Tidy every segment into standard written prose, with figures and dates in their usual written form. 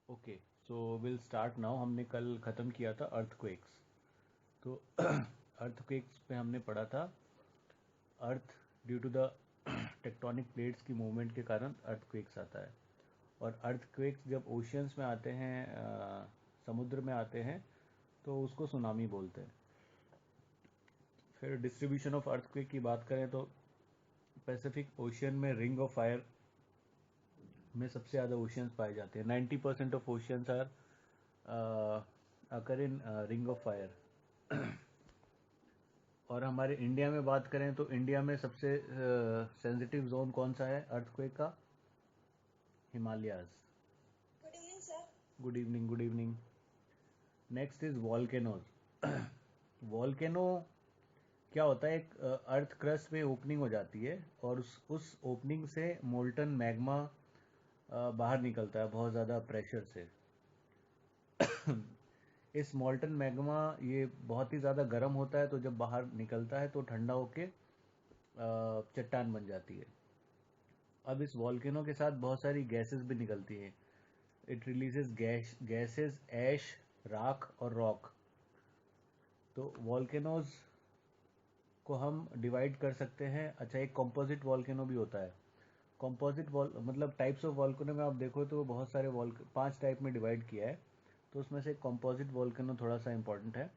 Okay, so will start now. हमने कल ख़त्म किया था अर्थक्वेक्स। तो अर्थक्वेक्स पे हमने पढ़ा था earth due to the tectonic plates की मूवमेंट के कारण अर्थक्वेक्स आता है। और अर्थक्वेक्स जब ओशियंस में आते हैं, समुद्र में आते हैं, तो उसको सुनामी बोलते हैं। फिर डिस्ट्रीब्यूशन ऑफ अर्थक्वेक की बात करें तो पैसिफिक ओशियन में रिंग ऑफ फायर में सबसे ज़्यादा ओशियंस पाए जाते हैं। 90% of oceans are occur in ring of fire. और हमारे इंडिया में बात करें तो इंडिया में सबसे सेंसिटिव जोन कौन सा है अर्थक्वेक का? Himalayas. Good evening sir. Good evening, good evening. Next is volcanoes. Volcano क्या होता है? एक अर्थ क्रस्ट में ओपनिंग हो जाती है और उस ओपनिंग से मोल्टन मैग्मा बाहर निकलता है बहुत ज़्यादा प्रेशर से। इस मोल्टन मैग्मा ये बहुत ही ज़्यादा गर्म होता है, तो जब बाहर निकलता है तो ठंडा होके चट्टान बन जाती है। अब इस वॉल्केनो के साथ बहुत सारी गैसेस भी निकलती हैं। इट रिलीजेस गैसेस, ऐश, राख और रॉक। तो वॉल्केनोज को हम डिवाइड कर सकते हैं। अच्छा, एक कॉम्पोजिट वॉल्केनो भी होता है। कॉम्पोजिट वॉल मतलब टाइप्स ऑफ वॉल्केनो में आप देखो तो बहुत सारे 5 टाइप में डिवाइड किया है। तो उसमें से कॉम्पोजिट वॉल्केनो थोड़ा सा इंपॉर्टेंट है।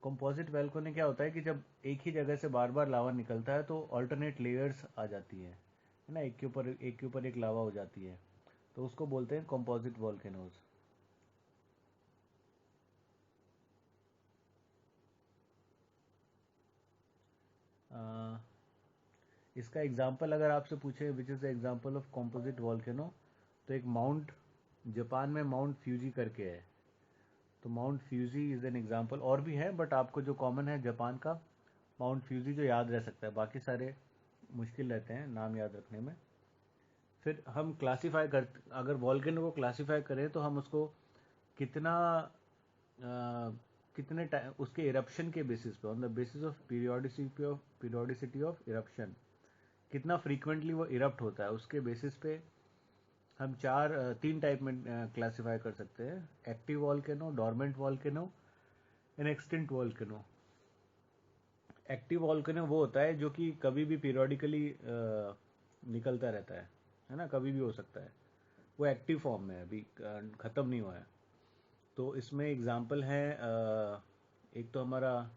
कॉम्पोजिट वॉल्केनो क्या होता है कि जब एक ही जगह से बार बार लावा निकलता है तो ऑल्टरनेट लेयर्स आ जाती है ना, एक के ऊपर एक लावा हो जाती है, तो उसको बोलते हैं कॉम्पोजिट वॉल्केनोज। इसका एग्जाम्पल अगर आपसे पूछे which is the example of composite volcano, तो एक माउंट जापान में माउंट फ्यूजी करके है। तो Mount Fuji is an example. और भी है बट आपको जो कॉमन है जापान का माउंट फ्यूजी जो याद रह सकता है, बाकी सारे मुश्किल रहते हैं नाम याद रखने में। फिर हम क्लासीफाई कर, अगर वॉल्केनो को क्लासीफाई करें तो हम उसको कितना कितने टाइम उसके इरप्शन के बेसिस पे, on the basis of periodicity of eruption, कितना फ्रीक्वेंटली वो इरप्ट होता है, उसके बेसिस पे हम तीन टाइप में क्लासीफाई कर सकते हैं: active volcano, dormant volcano and extinct volcano. Active volcano वो होता है जो कि कभी भी पीरियोडिकली निकलता रहता है ना, कभी भी हो सकता है। वो एक्टिव फॉर्म में है, अभी ख़त्म नहीं हुआ है। तो इसमें एग्जांपल है, एक तो हमारा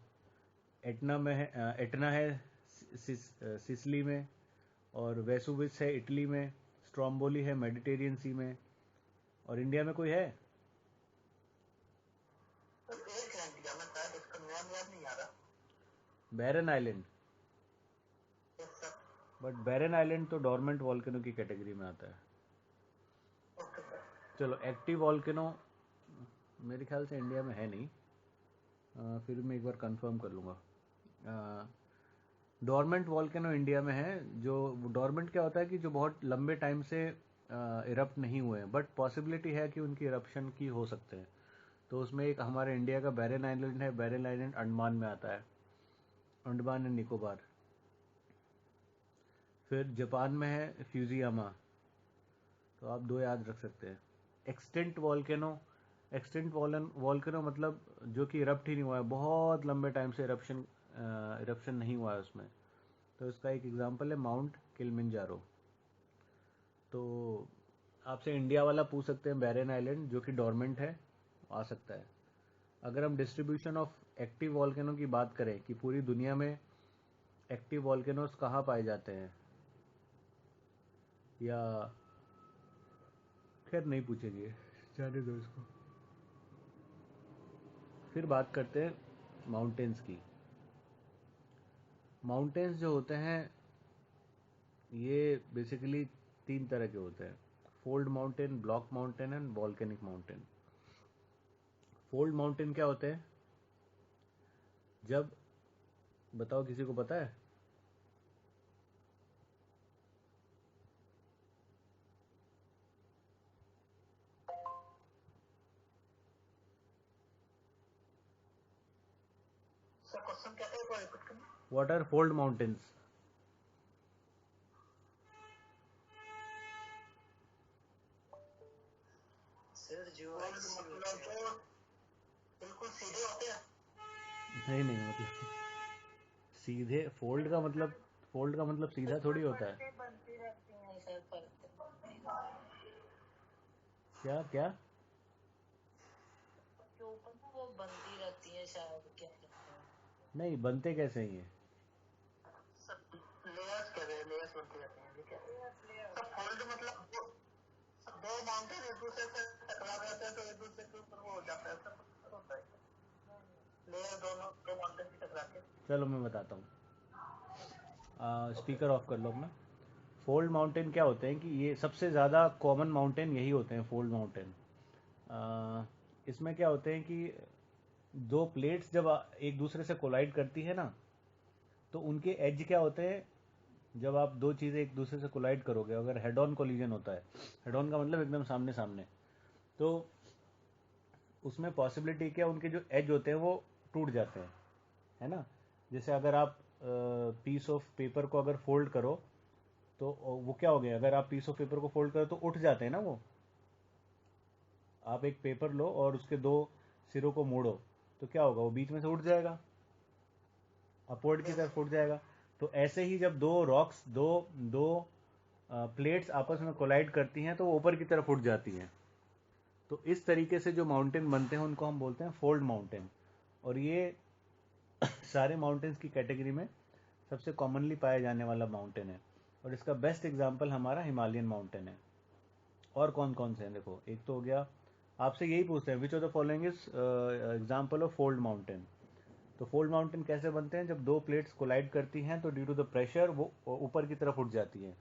एटना में है, एटना है सिसली में, और वेसुविस है इटली में, स्ट्रोम्बोली है मेडिटेरियन सी में। और इंडिया में कोई है? सर एक है इंडिया में, शायद इसका नाम याद नहीं आ रहा। Barren Island. Yes sir. But Barren Island तो डोरमेंट वॉल्केनो की कैटेगरी में आता है। Okay sir. चलो, एक्टिव वॉल्केनो मेरे ख्याल से इंडिया में है नहीं, फिर मैं एक बार कंफर्म कर लूँगा। डोरमेंट वॉल्केनो इंडिया में है। जो डोरमेंट क्या होता है कि जो बहुत लंबे टाइम से इरप्ट नहीं हुए हैं, बट पॉसिबिलिटी है कि उनकी इरप्शन की हो सकते हैं। तो उसमें एक हमारे इंडिया का बैरन आइलैंड है। बैरन आइलैंड अंडमान में आता है, अंडमान एंड निकोबार। फिर जापान में है फ्यूजियामा, तो आप दो याद रख सकते हैं। एक्सटेंट वॉल्केनो, एक्सटेंट वॉल्केनो मतलब जो कि इरप्ट ही नहीं हुआ है, बहुत लंबे टाइम से इरप्शन नहीं हुआ है उसमें। तो इसका एक एग्जांपल है माउंट किलिमंजारो। तो आपसे इंडिया वाला पूछ सकते हैं, बैरन आइलैंड जो कि डोरमेंट है, आ सकता है। अगर हम डिस्ट्रीब्यूशन ऑफ एक्टिव वॉल्केनो की बात करें कि पूरी दुनिया में एक्टिव वॉल्केनोस कहाँ पाए जाते हैं, या खैर नहीं पूछेंगे, जाने दो इसको। फिर बात करते हैं माउंटेन्स की। माउंटेन्स जो होते हैं ये बेसिकली तीन तरह के होते हैं: fold mountain, block mountain and volcanic mountain. Fold mountain क्या होते हैं? जब, बताओ किसी को पता है? सर क्वेश्चन क्या था, एक बार रिपीट करना। What are fold mountains? Sir जो फोल्ड ऐसे होते मतलब हैं तो बिल्कुल सीधे होते हैं। नहीं नहीं, मतलब सीधे फोल्ड का मतलब सीधा थोड़ी होता है। परतें बनती रहती हैं सर, परतें बनती रहती हैं क्या क्या? के ऊपर ना, वो बनती रहती हैं शायद, क्या कहते हैं। नहीं, बनते कैसे हैं ये? सब लेयर्स कह रहे हैं, लेयर्स बनते रहते हैं, ठीक है। लेयर्स सब फोल्ड मतलब दो माउंटेन एक दूसरे से टकरा जाते हैं तो एक दूसरे के ऊपर वो हो जाता है, ऐसा कुछ होता है। लेयर दोनों दो माउंटेन की टकरा के। चलो मैं बताता हूँ। स्पीकर ऑफ कर लो अपना। फोल्ड माउंटेन क्या होते हैं कि ये सबसे ज़्यादा कॉमन माउंटेन यही होते हैं, फोल्ड माउंटेन। इसमें क्या होते हैं कि दो प्लेट्स जब एक दूसरे से कोलाइड करती है ना, तो उनके एज क्या होते हैं। जब आप दो चीज़ें एक दूसरे से कोलाइड करोगे, अगर हेड ऑन कोलिजन होता है, हेड ऑन का मतलब एकदम सामने सामने, तो उसमें पॉसिबिलिटी क्या, उनके जो एज होते हैं वो टूट जाते हैं, है ना। जैसे अगर आप पीस ऑफ पेपर को अगर फोल्ड करो, तो वो क्या हो गया, अगर आप पीस ऑफ पेपर को फोल्ड करो तो उठ जाते हैं ना वो। आप एक पेपर लो और उसके दो सिरों को मोड़ो, तो क्या होगा, वो बीच में से उठ जाएगा, अपवर्ड की तरफ उठ जाएगा। तो ऐसे ही जब दो रॉक्स, दो दो प्लेट्स आपस में कोलाइड करती हैं तो वो ऊपर की तरफ उठ जाती हैं। तो इस तरीके से जो माउंटेन बनते हैं उनको हम बोलते हैं फोल्ड माउंटेन। और ये सारे माउंटेन्स की कैटेगरी में सबसे कॉमनली पाया जाने वाला माउंटेन है। और इसका बेस्ट एग्जाम्पल हमारा हिमालयन माउंटेन है। और कौन कौन से हैं, देखो, एक तो हो गया, आपसे यही पूछते हैं which of the following is example of fold mountain. तो फोल्ड माउंटेन कैसे बनते हैं, जब दो प्लेट्स कोलाइड करती हैं तो ड्यू टू द प्रेशर वो ऊपर की तरफ उठ जाती है।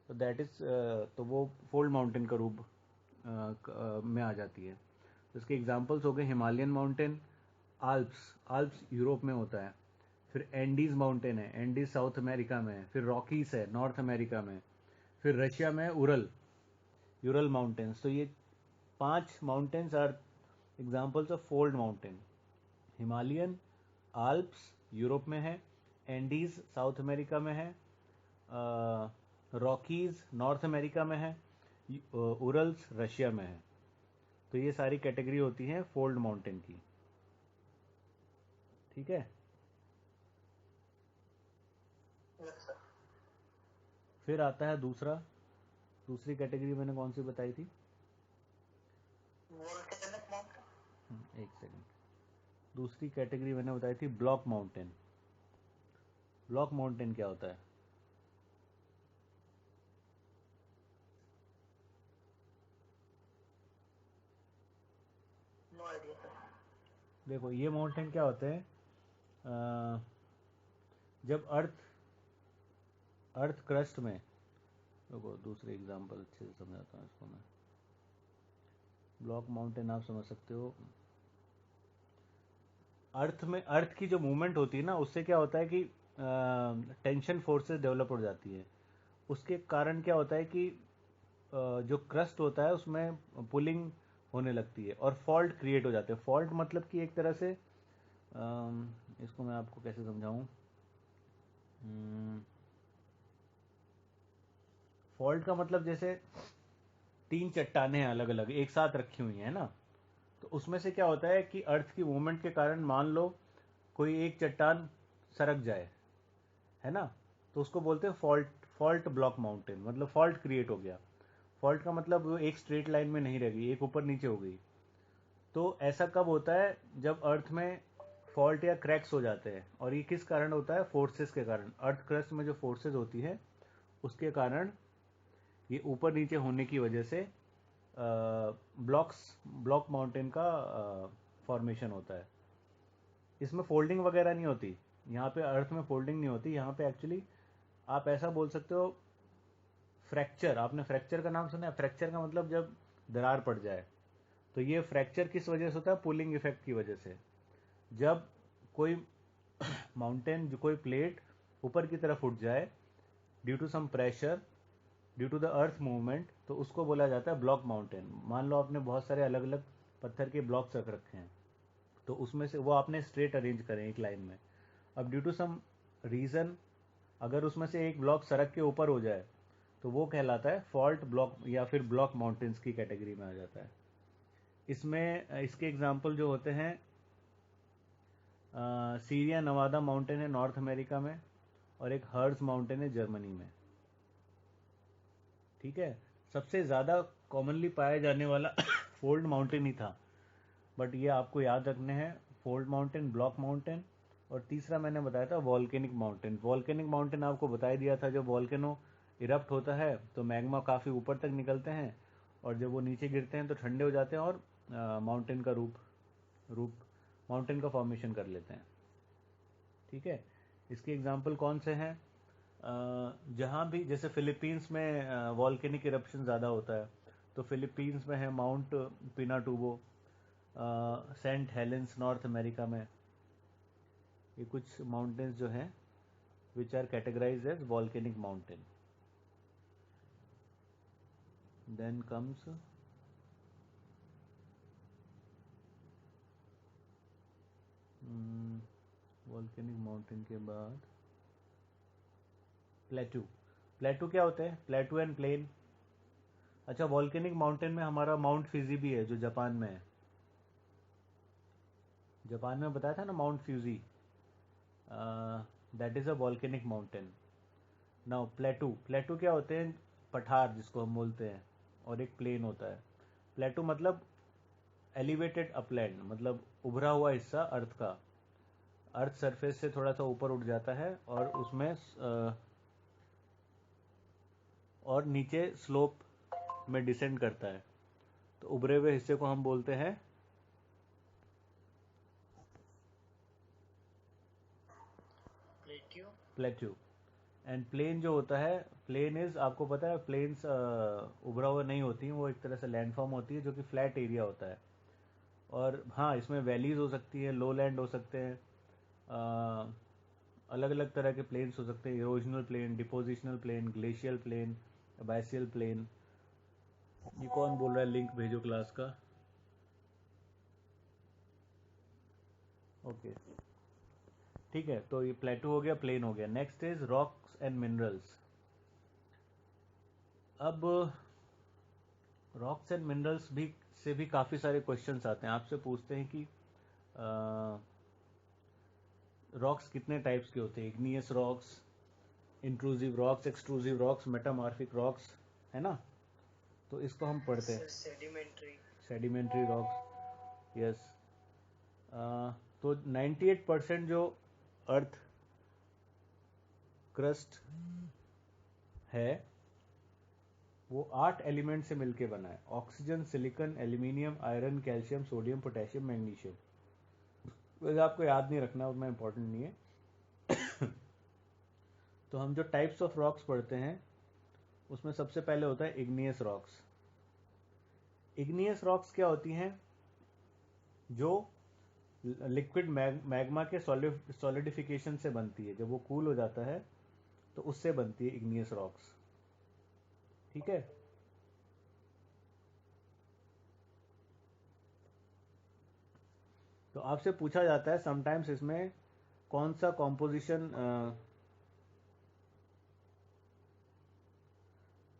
तो दैट इज, तो वो फोल्ड माउंटेन का रूप में आ जाती है। तो इसके एग्जांपल्स हो गए Himalayan mountain, Alps, Alps Europe में होता है। फिर एंडीज माउंटेन है, एंडीज साउथ अमेरिका में है। फिर रॉकीज है नॉर्थ अमेरिका में। फिर रशिया में उरल, यूरल माउंटेन्स। तो ये 5 mountains are examples of fold mountain. Himalayan, Alps Europe में है, एंडीज साउथ अमेरिका में है, रॉकीज नॉर्थ अमेरिका में है, उरल्स रशिया में है। तो ये सारी कैटेगरी होती है फोल्ड माउंटेन की। ठीक है। फिर आता है दूसरी कैटेगरी मैंने कौन सी बताई थी, वोल्केनिक माउंटेन। एक सेकंड। दूसरी कैटेगरी मैंने बताई थी ब्लॉक माउंटेन। ब्लॉक माउंटेन क्या होता है? No idea sir. देखो, ये माउंटेन क्या होते हैं, अ, जब अर्थ क्रस्ट में, देखो दूसरे एग्जांपल अच्छे से समझाता हूँ इसको मैं। ब्लॉक माउंटेन आप समझ सकते हो, अर्थ में अर्थ की जो मूवमेंट होती है ना, उससे क्या होता है कि टेंशन फोर्सेस डेवलप हो जाती है। उसके कारण क्या होता है कि जो क्रस्ट होता है उसमें पुलिंग होने लगती है और फॉल्ट क्रिएट हो जाते हैं। फॉल्ट मतलब कि एक तरह से, इसको मैं आपको कैसे समझाऊं। फॉल्ट का मतलब जैसे 3 चट्टानें अलग अलग एक साथ रखी हुई हैं ना, तो उसमें से क्या होता है कि अर्थ की मूवमेंट के कारण मान लो कोई एक चट्टान सरक जाए, है ना, तो उसको बोलते हैं फॉल्ट। फॉल्ट ब्लॉक माउंटेन मतलब फॉल्ट क्रिएट हो गया। फॉल्ट का मतलब वो एक स्ट्रेट लाइन में नहीं रह गई, एक ऊपर नीचे हो गई। तो ऐसा कब होता है, जब अर्थ में फॉल्ट या क्रैक्स हो जाते हैं। और ये किस कारण होता है, फोर्सेस के कारण। अर्थ क्रस्ट में जो फोर्सेस होती है उसके कारण ये ऊपर नीचे होने की वजह से ब्लॉक माउंटेन का फॉर्मेशन होता है। इसमें फोल्डिंग वगैरह नहीं होती, यहाँ पे अर्थ में फोल्डिंग नहीं होती। यहाँ पे एक्चुअली आप ऐसा बोल सकते हो, फ्रैक्चर, आपने फ्रैक्चर का नाम सुना है? फ्रैक्चर का मतलब जब दरार पड़ जाए। तो ये फ्रैक्चर किस वजह से होता है, पुलिंग इफेक्ट की वजह से। जब कोई माउंटेन, जो कोई प्लेट ऊपर की तरफ उठ जाए due to some pressure, due to the earth movement, तो उसको बोला जाता है ब्लॉक माउंटेन। मान लो आपने बहुत सारे अलग अलग पत्थर के ब्लॉक्स रख रखे हैं, तो उसमें से वो आपने स्ट्रेट अरेंज करें एक लाइन में। अब ड्यू टू सम रीज़न अगर उसमें से एक ब्लॉक सड़क के ऊपर हो जाए, तो वो कहलाता है फॉल्ट ब्लॉक या फिर ब्लॉक माउंटेन्स की कैटेगरी में आ जाता है। इसमें इसके एग्जांपल जो होते हैं, सीरिया नवादा माउंटेन है नॉर्थ अमेरिका में, और एक हर्ज माउंटेन है जर्मनी में। ठीक है, सबसे ज़्यादा कॉमनली पाया जाने वाला फोल्ड माउंटेन ही था, बट ये आपको याद रखने हैं, फोल्ड माउंटेन, ब्लॉक माउंटेन, और तीसरा मैंने बताया था वॉल्केनिक माउंटेन। वॉल्केनिक माउंटेन आपको बता ही दिया था, जब वॉल्केनो इरप्ट होता है तो मैग्मा काफ़ी ऊपर तक निकलते हैं, और जब वो नीचे गिरते हैं तो ठंडे हो जाते हैं और माउंटेन का रूप माउंटेन का फॉर्मेशन कर लेते हैं। ठीक है, इसके एग्जाम्पल कौन से हैं? जहाँ भी, जैसे फिलीपींस में वॉल्केनिक इरप्शन ज़्यादा होता है, तो फिलीपींस में है Mount Pinatubo, Saint Helens North America में। ये कुछ माउंटेन्स जो हैं which are categorised as volcanic mountain. Then comes volcanic mountain के बाद प्लेटू। प्लेटू क्या होते हैं? Plateau and plain. अच्छा, वॉल्केनिक माउंटेन में हमारा माउंट फिजी भी है, जो जापान में है। जापान में बताया था ना Mount Fuji, that is a volcanic mountain. Now plateau, plateau क्या होते हैं? पठार जिसको हम बोलते हैं, और एक प्लेन होता है। प्लेटू मतलब एलिवेटेड अपलैंड, मतलब उभरा हुआ हिस्सा अर्थ का, अर्थ सरफेस से थोड़ा सा ऊपर उठ जाता है, और उसमें और नीचे स्लोप में डिसेंड करता है, तो उभरे हुए हिस्से को हम बोलते हैं प्लेट्यू। प्लेट्यू। एंड प्लेन जो होता है, प्लेन इज, आपको पता है प्लेन्स उभरा हुआ नहीं होती हैं, वो एक तरह से लैंडफॉर्म होती है जो कि फ्लैट एरिया होता है। और हाँ, इसमें वैलीज हो सकती है, लो लैंड हो सकते हैं, अलग अलग तरह के प्लेन्स हो सकते हैं, erosional plain, depositional plain, glacial plain, abyssal plain. ये कौन बोल रहा है? लिंक भेजो क्लास का। ओके, ठीक है, तो ये प्लेटू हो गया, प्लेन हो गया। Next is rocks and minerals. अब रॉक्स एंड मिनरल्स भी से भी काफ़ी सारे क्वेश्चंस आते हैं, आपसे पूछते हैं कि रॉक्स कितने टाइप्स के होते हैं? Igneous rocks, intrusive rocks, extrusive rocks, metamorphic rocks, है ना? तो इसको हम पढ़ते हैं। सेडिमेंट्री। Sedimentary rocks, yes. तो 98% जो अर्थ क्रस्ट है वो 8 एलिमेंट से मिलके बना है: oxygen, silicon, aluminium, iron, calcium, sodium, potassium, magnesium. वैसे आपको याद नहीं रखना, उतना इंपॉर्टेंट नहीं है। तो हम जो टाइप्स ऑफ रॉक्स पढ़ते हैं उसमें सबसे पहले होता है इग्नियस रॉक्स। इग्नियस रॉक्स क्या होती हैं? जो लिक्विड मैग्मा के सॉलिडिफिकेशन से बनती है, जब वो कूल हो जाता है तो उससे बनती है इग्नियस रॉक्स। ठीक है, तो आपसे पूछा जाता है समटाइम्स इसमें कौन सा कॉम्पोजिशन,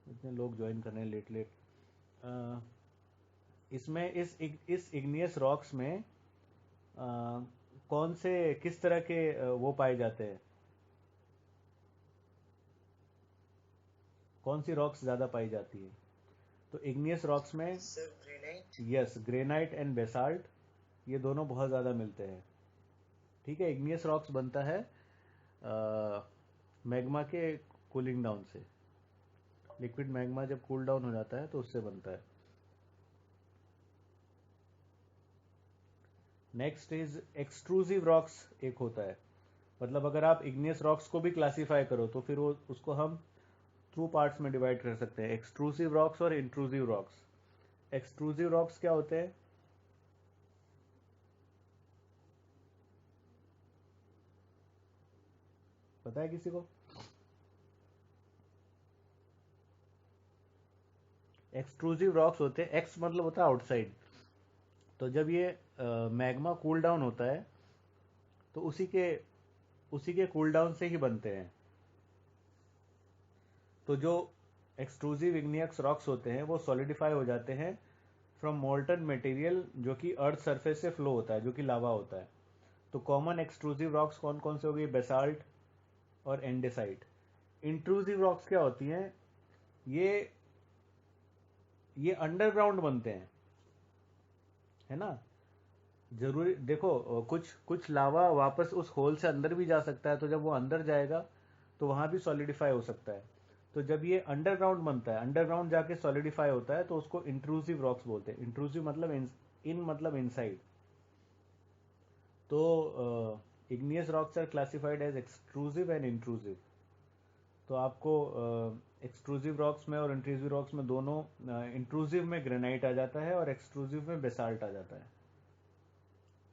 इतने लोग ज्वाइन कर रहे हैं लेट लेट, इसमें इस इग्नियस रॉक्स में कौन से, किस तरह के वो पाए जाते हैं? कौन सी रॉक्स ज़्यादा पाई जाती है? तो इग्नियस रॉक्स में sir granite. Yes, granite and basalt, ये दोनों बहुत ज़्यादा मिलते हैं। ठीक है, इग्नियस रॉक्स बनता है मैग्मा के कूलिंग डाउन से। लिक्विड मैग्मा जब कूल डाउन हो जाता है तो उससे बनता है। नेक्स्ट इज एक्सट्रूसिव रॉक्स, एक होता है, मतलब अगर आप इग्नियस रॉक्स को भी क्लासीफाई करो तो फिर वो उसको हम टू पार्ट्स में डिवाइड कर सकते हैं: एक्सट्रूसिव रॉक्स और इंट्रूसिव रॉक्स। एक्सट्रूसिव रॉक्स क्या होते हैं? पता है किसी को? एक्सट्रूसिव रॉक्स होते हैं, एक्स मतलब होता है आउटसाइड, तो जब ये मैग्मा कूल डाउन होता है तो उसी के कूल डाउन से ही बनते हैं। तो जो एक्सट्रूसिव इग्नियस रॉक्स होते हैं वो सॉलिडिफाई हो जाते हैं फ्रॉम मोल्टन मटेरियल जो कि अर्थ सरफेस से फ्लो होता है, जो कि लावा होता है। तो कॉमन एक्सट्रूसिव रॉक्स कौन कौन से हो गए? बेसाल्ट और एंडेसाइट। इंट्रूसिव रॉक्स क्या होती हैं? ये ये अंडरग्राउंड बनते हैं, है ना। जरूरी देखो, कुछ कुछ लावा वापस उस होल से अंदर भी जा सकता है, तो जब वो अंदर जाएगा तो वहां भी सॉलिडिफाई हो सकता है। तो जब ये अंडरग्राउंड बनता है, अंडरग्राउंड जाके सॉलिडिफाई होता है, तो उसको इंट्रूसिव रॉक्स बोलते हैं। इंट्रूसिव मतलब इन मतलब इनसाइड। तो igneous rocks are classified as extrusive and intrusive. तो आपको एक्सट्रूसिव रॉक्स में और इंट्रूसिव रॉक्स में दोनों, इंट्रूसिव में ग्रेनाइट आ जाता है और एक्सट्रूसिव में बेसाल्ट आ जाता है।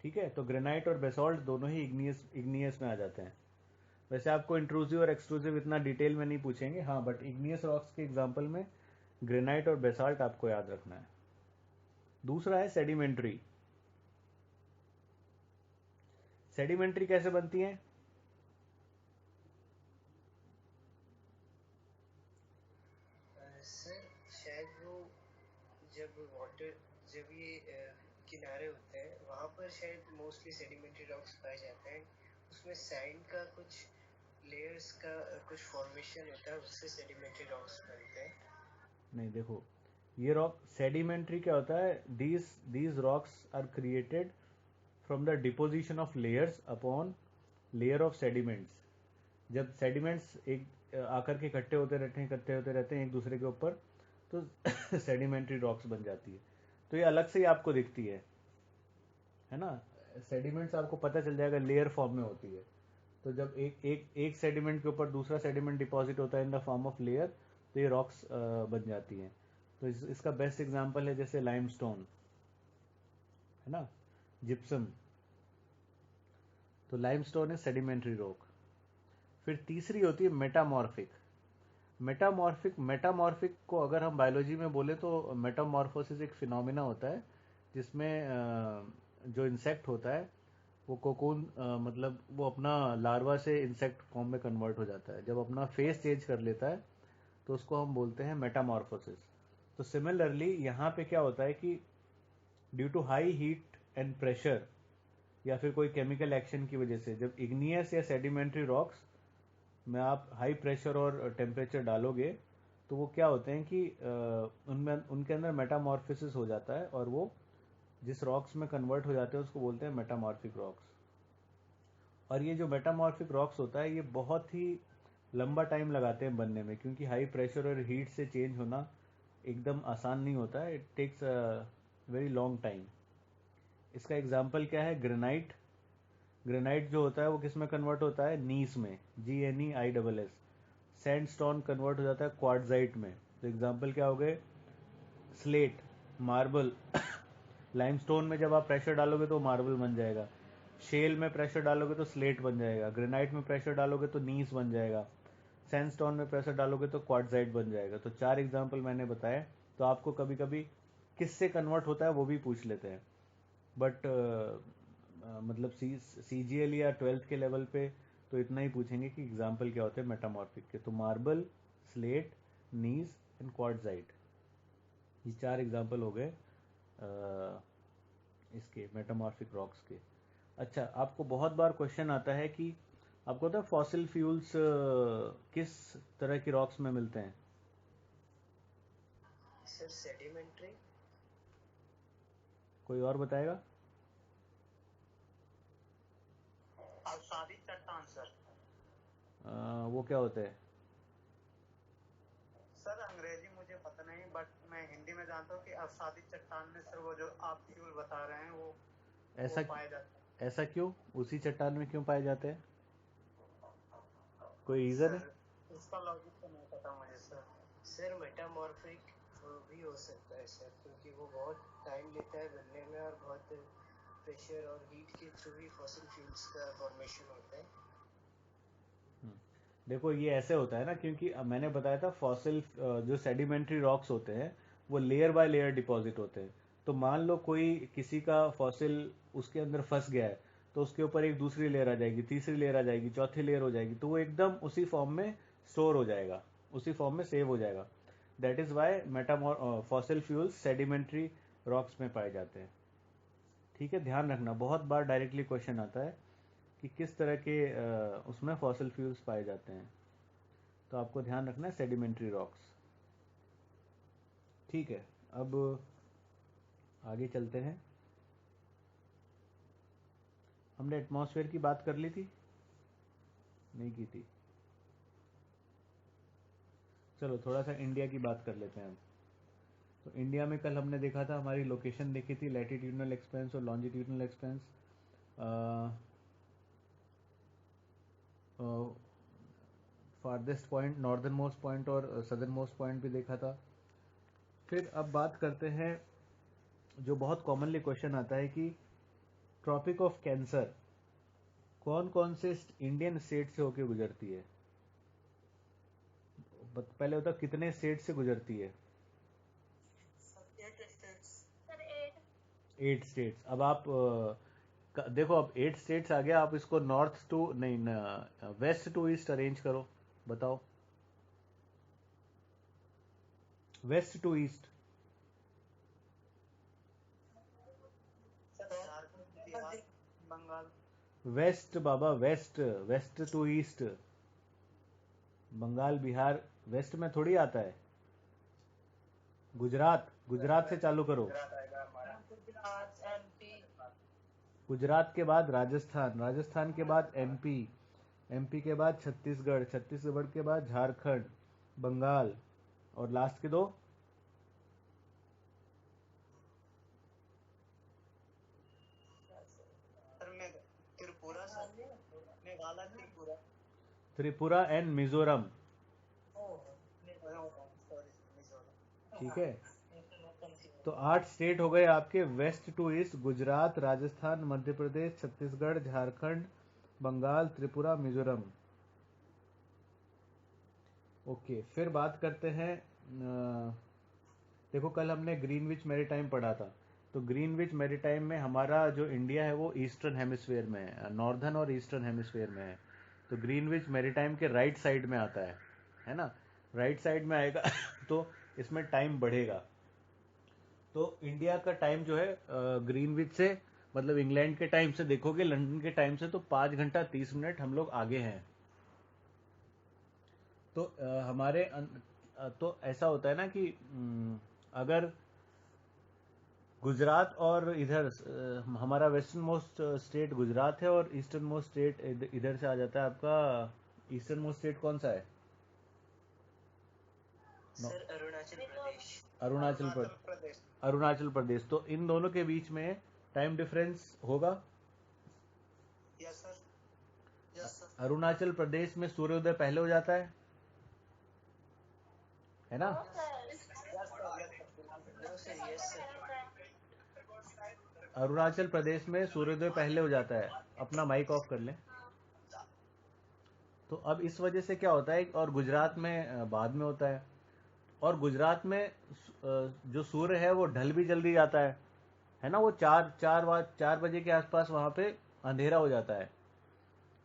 ठीक है, तो ग्रेनाइट और बेसाल्ट दोनों ही इग्नियस में आ जाते हैं। वैसे आपको इंट्रूसिव और एक्सट्रूसिव इतना डिटेल में नहीं पूछेंगे, हाँ, बट इग्नियस रॉक्स के एग्जांपल में ग्रेनाइट और बेसाल्ट आपको याद रखना है। दूसरा है सेडिमेंट्री। सेडिमेंट्री कैसे बनती है? सर शायद वो जब वाटर जब ये किनारे होते हैं वहाँ पर शायद मोस्टली सेडिमेंट्री रॉक्स पाए जाते हैं। उसमें सैंड का कुछ लेयर्स का कुछ फॉर्मेशन होता है, उससे सेडिमेंट्री रॉक्स बनते हैं। नहीं, देखो, ये रॉक सेडिमेंट्री क्या होता है? These rocks are created from the deposition of layers upon layer of sediments. जब सेडिमेंट्स एक आकर के इकट्ठे होते रहते हैं एक दूसरे के ऊपर, तो सेडिमेंट्री रॉक्स बन जाती है। तो ये अलग से ही आपको दिखती है ना। सेडिमेंट्स आपको पता चल जाएगा लेयर फॉर्म में होती है। तो जब एक सेडिमेंट के ऊपर दूसरा सेडिमेंट डिपॉजिट होता है in the form of layer, तो ये रॉक्स बन जाती हैं। तो इसका बेस्ट एग्जांपल है जैसे लाइमस्टोन, है ना, जिप्सम। तो लाइमस्टोन है सेडिमेंट्री रॉक। फिर तीसरी होती है मेटामॉर्फिक। मेटामॉर्फिक को अगर हम बायोलॉजी में बोले तो मेटामॉर्फोसिस एक फिनोमिना होता है जिसमें जो इंसेक्ट होता है वो कोकून, मतलब वो अपना लार्वा से इंसेक्ट फॉर्म में कन्वर्ट हो जाता है। जब अपना फेस चेंज कर लेता है तो उसको हम बोलते हैं मेटामॉर्फोसिस। तो सिमिलरली यहाँ पे क्या होता है कि due to high heat and pressure या फिर कोई केमिकल एक्शन की वजह से, जब इग्नियस या सेडिमेंट्री रॉक्स में आप हाई प्रेशर और टेम्परेचर डालोगे तो वो क्या होते हैं कि उनमें उनके अंदर मेटामॉर्फोसिस हो जाता है और वो जिस रॉक्स में कन्वर्ट हो जाते हैं उसको बोलते हैं मेटामॉर्फिक रॉक्स। और ये जो मेटामॉर्फिक रॉक्स होता है ये बहुत ही लंबा टाइम लगाते हैं बनने में, क्योंकि हाई प्रेशर और हीट से चेंज होना एकदम आसान नहीं होता है। It takes very long time. इसका एग्जाम्पल क्या है? ग्रेनाइट। ग्रेनाइट जो होता है वो किस में कन्वर्ट होता है? नीस में, GNEISS। सैंडस्टोन कन्वर्ट हो जाता है क्वार्ट्जाइट में। तो एग्जाम्पल क्या हो गए? Slate, marble. लाइमस्टोन में जब आप प्रेशर डालोगे तो मार्बल बन जाएगा। शेल में प्रेशर डालोगे तो स्लेट बन जाएगा। ग्रेनाइट में प्रेशर डालोगे तो नीस बन जाएगा। सैंडस्टोन में प्रेशर डालोगे तो क्वार्ट्जाइट बन जाएगा। तो 4 एग्जाम्पल मैंने बताए। तो आपको कभी कभी किससे कन्वर्ट होता है वो भी पूछ लेते हैं, बट मतलब CGL या 12th के लेवल पे तो इतना ही पूछेंगे कि एग्जाम्पल क्या होते हैं मेटामॉर्फिक के। तो marble, slate, gneiss and quartzite, ये 4 एग्जाम्पल हो गए इसके मेटामॉर्फिक रॉक्स के। अच्छा, आपको बहुत बार क्वेश्चन आता है कि आपको पता है फॉसिल फ्यूल्स किस तरह की रॉक्स में मिलते हैं? Sir sedimentary. कोई और बताएगा? अवसादी चट्टान सर। वो क्या होता है? सर अंग्रेजी मुझे पता नहीं, बट मैं हिंदी में जानता हूँ कि अवसादी चट्टान में सर वो जो आप फ्यूल बता रहे हैं वो ऐसा पाए जाते हैं। ऐसा क्यों? उसी चट्टान में क्यों पाए जाते हैं? कोई रीजन है? सर इसका लॉजिक तो नहीं पता मुझे सर। सर मेटामॉर्फिक भी हो सकता है सर, क्योंकि वो बहुत टाइम लेता है बनने में और बहुत प्रेशर और हीट के थ्रू ही फॉसिल फ्यूल्स का फॉर्मेशन होता है। देखो, ये ऐसे होता है ना, क्योंकि मैंने बताया था फॉसिल जो सेडिमेंट्री रॉक्स होते हैं वो लेयर बाय लेयर डिपॉजिट होते हैं। तो मान लो कोई किसी का फॉसिल उसके अंदर फंस गया है, तो उसके ऊपर एक दूसरी लेयर आ जाएगी, तीसरी लेयर आ जाएगी, चौथी लेयर हो जाएगी, तो वो एकदम उसी फॉर्म में स्टोर हो जाएगा, उसी फॉर्म में सेव हो जाएगा। That is why fossil fuels sedimentary rocks में पाए जाते हैं। ठीक है, ध्यान रखना, बहुत बार डायरेक्टली क्वेश्चन आता है कि किस तरह के उसमें फॉसिल फ्यूल्स पाए जाते हैं, तो आपको ध्यान रखना है सेडिमेंट्री रॉक्स। ठीक है, अब आगे चलते हैं। हमने एटमॉस्फेयर की बात कर ली थी, नहीं की थी? चलो थोड़ा सा इंडिया की बात कर लेते हैं अब। तो इंडिया में कल हमने देखा था, हमारी लोकेशन देखी थी, लैटिट्यूडनल एक्सपेंस और longitudinal expense. Farthest point, northern most point और सदर्न मोस्ट पॉइंट भी देखा था। फिर अब बात करते हैं, जो बहुत कॉमनली क्वेश्चन आता है कि ट्रॉपिक ऑफ कैंसर कौन कौन से इंडियन स्टेट से होके गुजरती है? पहले बताओ कितने स्टेट से गुजरती है? 8 states। 8 स्टेट्स। अब आप देखो, अब 8 स्टेट्स आ गया, आप इसको नॉर्थ टू नहीं, वेस्ट टू ईस्ट अरेंज करो, बताओ। West to east, sir Jharkhand, Bihar, Bengal. West बाबा, west, west to east. Bengal Bihar west में थोड़ी आता है। गुजरात, गुजरात से चालू करो। गुजरात आएगा हमारा। गुजरात, MP, गुजरात के बाद राजस्थान, राजस्थान के बाद एमपी, एमपी के बाद छत्तीसगढ़, छत्तीसगढ़ के बाद झारखंड, बंगाल, और लास्ट के दो सर मैं Tripura sir, Meghalaya, Tripura. Tripura and Mizoram. Sorry, Mizoram. ठीक है, तो 8 स्टेट हो गए आपके west to east, Gujarat, Rajasthan, Madhya Pradesh, Chhattisgarh, Jharkhand, Bengal, Tripura, Mizoram. Okay, फिर बात करते हैं, देखो कल हमने ग्रीनविच मैरीटाइम पढ़ा था। तो ग्रीनविच मैरीटाइम में हमारा जो इंडिया है वो ईस्टर्न हेमिस्फीयर में है, नॉर्दर्न और ईस्टर्न हेमिस्फीयर में है। तो ग्रीनविच मैरीटाइम के राइट साइड में आता है ना, राइट साइड में आएगा तो इसमें टाइम बढ़ेगा। तो इंडिया का टाइम जो है ग्रीनविच से, मतलब इंग्लैंड के टाइम से देखोगे, लंदन के टाइम से तो 5 घंटा 30 मिनट हम लोग आगे हैं। तो तो ऐसा होता है ना कि अगर गुजरात और इधर हमारा वेस्टर्न मोस्ट स्टेट गुजरात है और ईस्टर्न मोस्ट स्टेट इधर से आ जाता है आपका, ईस्टर्न मोस्ट स्टेट कौन सा है? सर अरुणाचल प्रदेश। अरुणाचल प्रदेश। अरुणाचल प्रदेश। तो इन दोनों के बीच में टाइम डिफरेंस होगा। Yes sir, yes sir. Arunachal Pradesh में सूर्योदय पहले हो जाता है ना? No sir, yes sir. Arunachal Pradesh में सूर्योदय पहले हो जाता है। अपना माइक ऑफ कर लें। तो अब इस वजह से क्या होता है, और गुजरात में बाद में होता है, और गुजरात में जो सूर्य है वो ढल भी जल्दी जाता है ना, वो 4 बजे के आसपास वहां पे अंधेरा हो जाता है।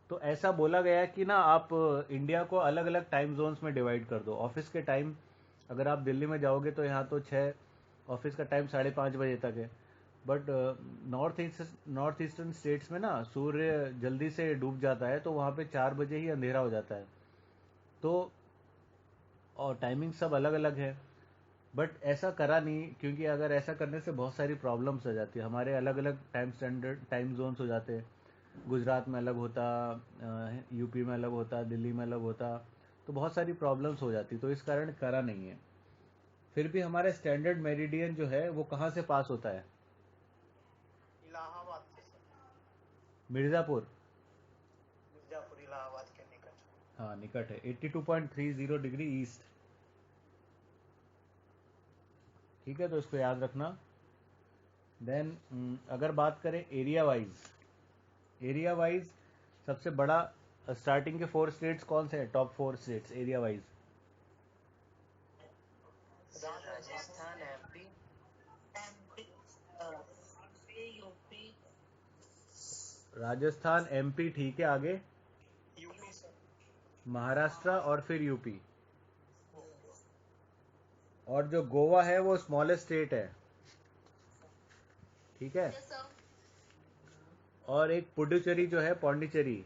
तो ऐसा बोला गया है कि ना आप इंडिया को अलग अलग टाइम जोन्स में डिवाइड कर दो। ऑफिस के टाइम, अगर आप दिल्ली में जाओगे तो यहाँ तो 6, ऑफिस का टाइम 5:30 बजे तक है। बट नॉर्थ ईस्टर्न स्टेट्स में ना सूर्य जल्दी से डूब जाता है, तो वहाँ पे 4 बजे ही अंधेरा हो जाता है। तो और टाइमिंग सब अलग अलग है, बट ऐसा करा नहीं, क्योंकि अगर ऐसा करने से बहुत सारी प्रॉब्लम्स हो जाती है। हमारे अलग अलग टाइम स्टैंडर्ड टाइम जोन्स हो जाते हैं। गुजरात में अलग होता, यूपी में अलग होता, दिल्ली में अलग होता, तो बहुत सारी प्रॉब्लम्स हो जाती, तो इस कारण करा नहीं है। फिर भी हमारा स्टैंडर्ड मेरिडियन जो है वो कहाँ से पास होता है? इलाहाबाद से सर। मिर्ज़ापुर। मिर्जापुर इलाहाबाद के निकट। हाँ निकट है, 82.30 डिग्री ईस्ट। ठीक है, तो इसको याद रखना। देन अगर बात करें एरिया वाइज, एरिया वाइज सबसे बड़ा स्टार्टिंग के 4 स्टेट्स कौन से हैं? Top 4 states area wise. Rajasthan, MP, UP, Rajasthan, MP, ठीक है, आगे यूपी सर। महाराष्ट्र और फिर यूपी। और जो गोवा है वो स्मॉलेस्ट स्टेट है। ठीक है। Yes sir. और एक पुडुचेरी जो है, पौंडीचेरी,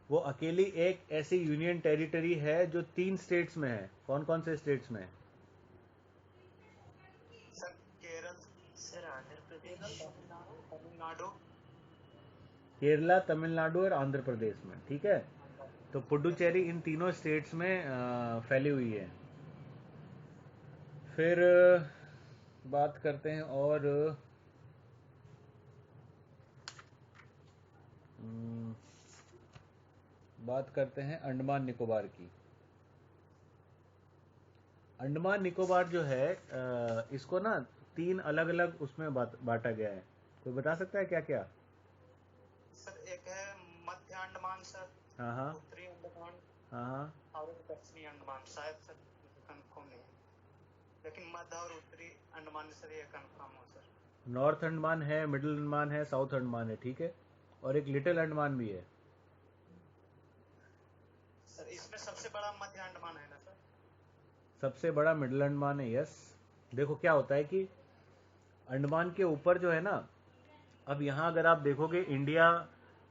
वो अकेली एक ऐसी यूनियन टेरिटरी है जो 3 स्टेट्स में है। कौन कौन से स्टेट्स में है? Sir Kerala, sir Andhra Pradesh. तमिलनाडु। केरला, तमिलनाडु और आंध्र प्रदेश में, ठीक है। तो पुडुचेरी इन तीनों स्टेट्स में फैली हुई है। फिर बात करते हैं और बात करते हैं अंडमान निकोबार की। अंडमान निकोबार जो है इसको ना 3 अलग अलग उसमें बांटा गया है। कोई बता सकता है क्या क्या? सर एक है मध्य अंडमान सर, हाँ हाँ उत्तरी अंडमान हाँ हाँ। और एक दक्षिणी अंडमान। शायद सर कंफर्म नहीं है, लेकिन मध्य और उत्तरी अंडमान सर ये कंफर्म हो सर। नॉर्थ अंडमान है, मिडिल अंडमान है, साउथ अंडमान है, ठीक है। और एक लिटिल अंडमान भी है। सर इसमें सबसे बड़ा मध्य अंडमान है ना सर? सबसे बड़ा मिडिल अंडमान है, यस। देखो क्या होता है कि अंडमान के ऊपर जो है ना, अब यहाँ अगर आप देखोगे इंडिया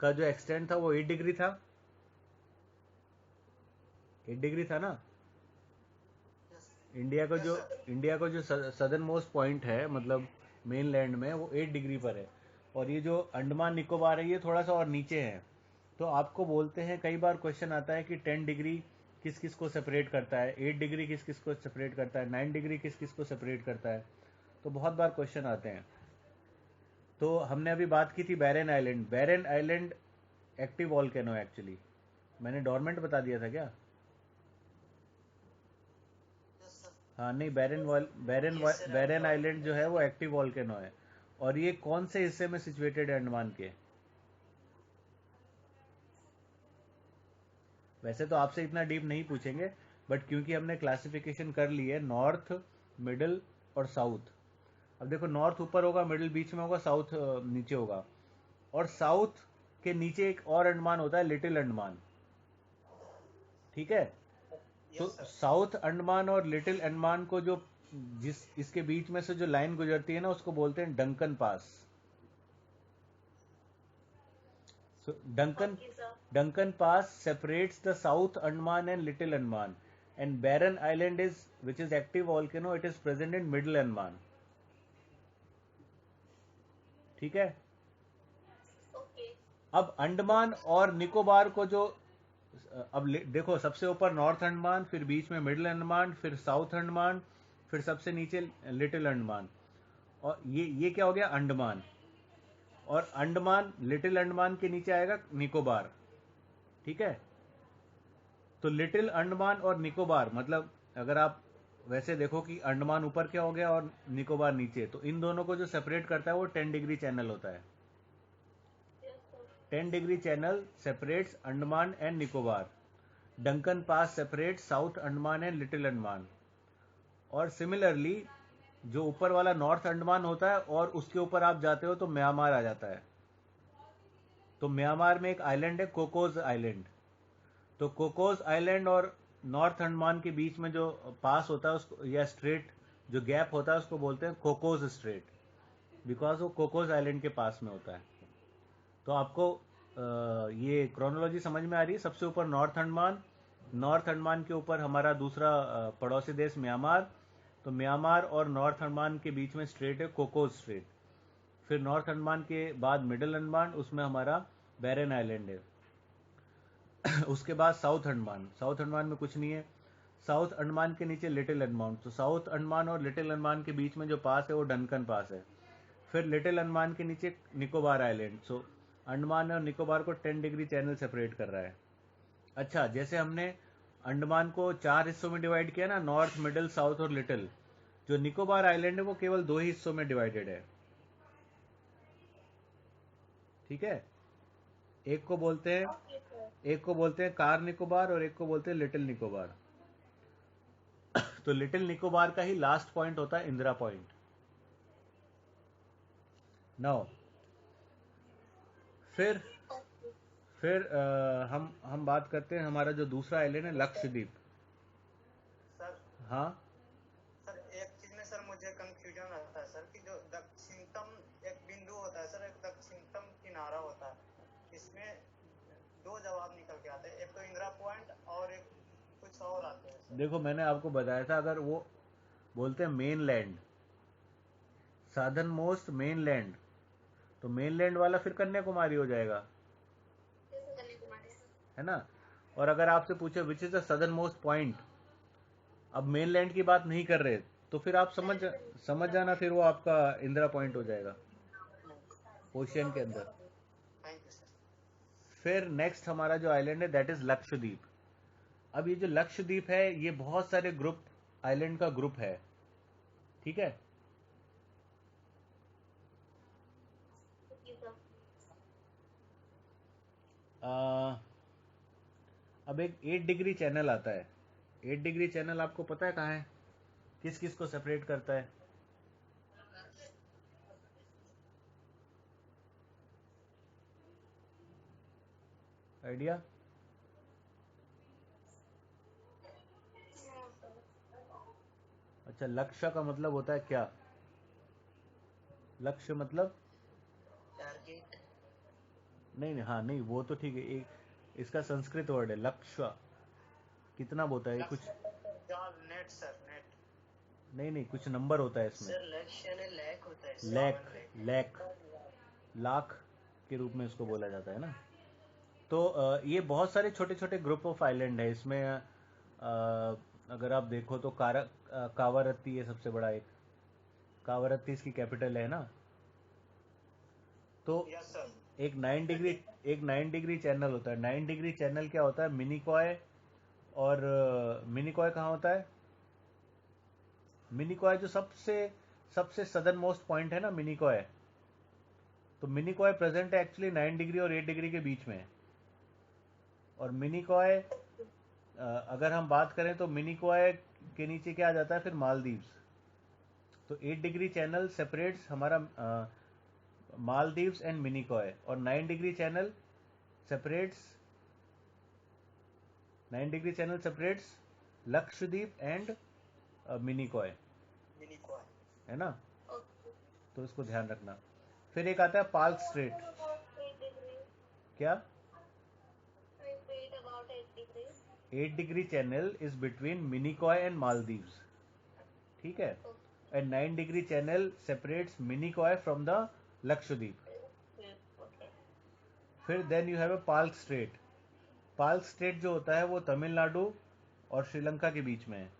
का जो एक्सटेंड था वो 8 डिग्री था। 8 डिग्री था ना। इंडिया का जो सदर्न मोस्ट पॉइंट है, मतलब मेन लैंड में, वो 8 डिग्री पर है। और ये जो अंडमान निकोबार है ये थोड़ा सा और नीचे है। तो आपको बोलते हैं, कई बार क्वेश्चन आता है कि 10 डिग्री किस किस को सेपरेट करता है, 8 डिग्री किस किस को सेपरेट करता है, 9 डिग्री किस किस को सेपरेट करता है। तो बहुत बार क्वेश्चन आते हैं। तो हमने अभी बात की थी बैरन आइलैंड। बैरन आइलैंड एक्टिव वॉल्केनो है एक्चुअली। मैंने डोरमेंट बता दिया था क्या? हाँ नहीं, Yes, sir, आप बैरन dormant आइलैंड जो है वो एक्टिव वॉल्केनो है। और ये कौन से हिस्से में सिचुएटेड है अंडमान के? वैसे तो आपसे इतना डीप नहीं पूछेंगे, बट क्योंकि हमने क्लासिफिकेशन कर ली है नॉर्थ, मिडिल और साउथ। अब देखो, नॉर्थ ऊपर होगा, मिडिल बीच में होगा, साउथ नीचे होगा। और साउथ के नीचे एक और अंडमान होता है, लिटिल अंडमान, ठीक है। तो यस सर। साउथ अंडमान और लिटिल अंडमान को जो जिस इसके बीच में से जो लाइन गुजरती है ना, उसको बोलते हैं Duncan pass. So Duncan Pass separates the South Andaman and Little Andaman, and Barren Island is, which is active volcano, it is present in Middle Andaman. ठीक है। अब अंडमान और निकोबार को जो अब देखो, सबसे ऊपर नॉर्थ अंडमान, फिर बीच में मिडिल अंडमान, फिर साउथ अंडमान, फिर सबसे नीचे लिटिल अंडमान। और ये क्या हो गया? अंडमान। और अंडमान, लिटिल अंडमान के नीचे आएगा निकोबार, ठीक है। तो लिटिल अंडमान और निकोबार, मतलब अगर आप वैसे देखो कि अंडमान ऊपर क्या हो गया और निकोबार नीचे, तो इन दोनों को जो सेपरेट करता है वो 10 डिग्री चैनल होता है। 10 degree channel separates Andaman and Nicobar. Duncan pass separates south Andaman and little Andaman. और सिमिलरली जो ऊपर वाला नॉर्थ अंडमान होता है और उसके ऊपर आप जाते हो तो म्यांमार आ जाता है। तो म्यांमार में एक आइलैंड है, कोकोस आइलैंड। तो कोकोस आइलैंड और नॉर्थ अंडमान के बीच में जो पास होता है उसको, या स्ट्रेट जो गैप होता है, उसको बोलते हैं कोकोस स्ट्रेट, बिकॉज वो कोकोस आइलैंड के पास में होता है। तो आपको ये क्रोनोलॉजी समझ में आ रही है। सबसे ऊपर नॉर्थ अंडमान, नॉर्थ अंडमान के ऊपर हमारा दूसरा पड़ोसी देश म्यांमार। तो म्यांमार और नॉर्थ अंडमान के बीच में स्ट्रेट है कोकोस स्ट्रेट। फिर नॉर्थ अंडमान के बाद मिडिल अंडमान, उसमें हमारा बैरन आइलैंड है। उसके बाद साउथ अंडमान। साउथ अंडमान में कुछ नहीं है। साउथ अंडमान के नीचे लिटिल अंडमान। तो साउथ अंडमान और लिटिल अंडमान के बीच में जो पास है वो डंकन पास है। फिर लिटिल अंडमान के नीचे निकोबार आइलैंड। सो अंडमान और निकोबार को 10 डिग्री चैनल सेपरेट कर रहा है। अच्छा, जैसे हमने अंडमान को 4 हिस्सों में डिवाइड किया ना, नॉर्थ, मिडिल, साउथ और लिटिल, जो निकोबार आइलैंड है वो केवल 2 ही हिस्सों में डिवाइडेड है, ठीक है। एक को बोलते हैं कार निकोबार और एक को बोलते हैं लिटिल निकोबार। तो लिटिल निकोबार का ही लास्ट पॉइंट होता है इंदिरा पॉइंट। नाउ फिर हम बात करते हैं हमारा जो दूसरा आइलैंड है, लक्षद्वीप। सर हाँ सर एक चीज में सर मुझे कंफ्यूजन रहता है सर कि जो दक्षिणतम एक बिंदु दो जवाब निकल के आते हैं, एक तो इंदिरा पॉइंट और एक कुछ और आते हैं सर। देखो मैंने आपको बताया था, अगर वो बोलते हैं मेन लैंड, साधन मोस्ट मेन लैंड, तो मेन लैंड वाला फिर कन्याकुमारी हो जाएगा, है ना। और अगर आपसे पूछे which is the southern most point, अब मेन लैंड की बात नहीं कर रहे, तो फिर आप समझ जाना, फिर वो आपका इंदिरा पॉइंट हो जाएगा ओशियन के अंदर। Thank you sir. फिर नेक्स्ट हमारा जो आइलैंड है दैट इज लक्षद्वीप। अब ये जो लक्षद्वीप है ये बहुत सारे ग्रुप, आइलैंड का ग्रुप है, ठीक है। आ, अब एक 8 डिग्री चैनल आता है। 8 डिग्री चैनल आपको पता है कहाँ है, किस किस को सेपरेट करता है? आइडिया? अच्छा, लक्ष्य का मतलब होता है क्या? लक्ष्य मतलब टारगेट। नहीं नहीं, हाँ नहीं, वो तो ठीक है, एक इसका संस्कृत वर्ड है लक्ष्य। कितना होता है ये? कुछ जाल, नेट सर, नेट। नहीं नहीं, कुछ नंबर होता है इसमें। सर लक्ष्य यानी लैक होता है sir, lac, 1 lakh. Lac, lakh के रूप में इसको बोला जाता है ना। तो ये बहुत सारे छोटे छोटे ग्रुप ऑफ आइलैंड है इसमें। अगर आप देखो तो कावारत्ती है सबसे बड़ा एक, कावारत्ती इसकी कैपिटल है ना। तो यस सर। एक 9 डिग्री चैनल होता है। 9 डिग्री चैनल क्या होता है? मिनिकॉय, और मिनिकॉय कहाँ होता है? मिनिकॉय जो सबसे सबसे सदर्न मोस्ट पॉइंट है ना, मिनिकॉय, तो मिनिकॉय प्रेजेंट है एक्चुअली 9 डिग्री और 8 डिग्री के बीच में। और मिनिकॉय अगर हम बात करें तो मिनिकॉय के नीचे क्या आ जाता है फिर? मालदीव्स। तो 8 डिग्री चैनल सेपरेट्स हमारा मालदीव्स एंड मिनिकॉय, और 9 degree channel separates 9 degree channel separates Lakshadweep and Minicoy, Minicoy. है ना। तो इसको ध्यान रखना। फिर एक आता है पाल्क स्ट्रेट। क्या? 8 degree channel is between Minicoy and Maldives, ठीक है। And 9 degree channel separates Minicoy from the Lakshadweep. फिर then you have a Palk strait. Palk strait जो होता है वो तमिलनाडु और श्रीलंका के बीच में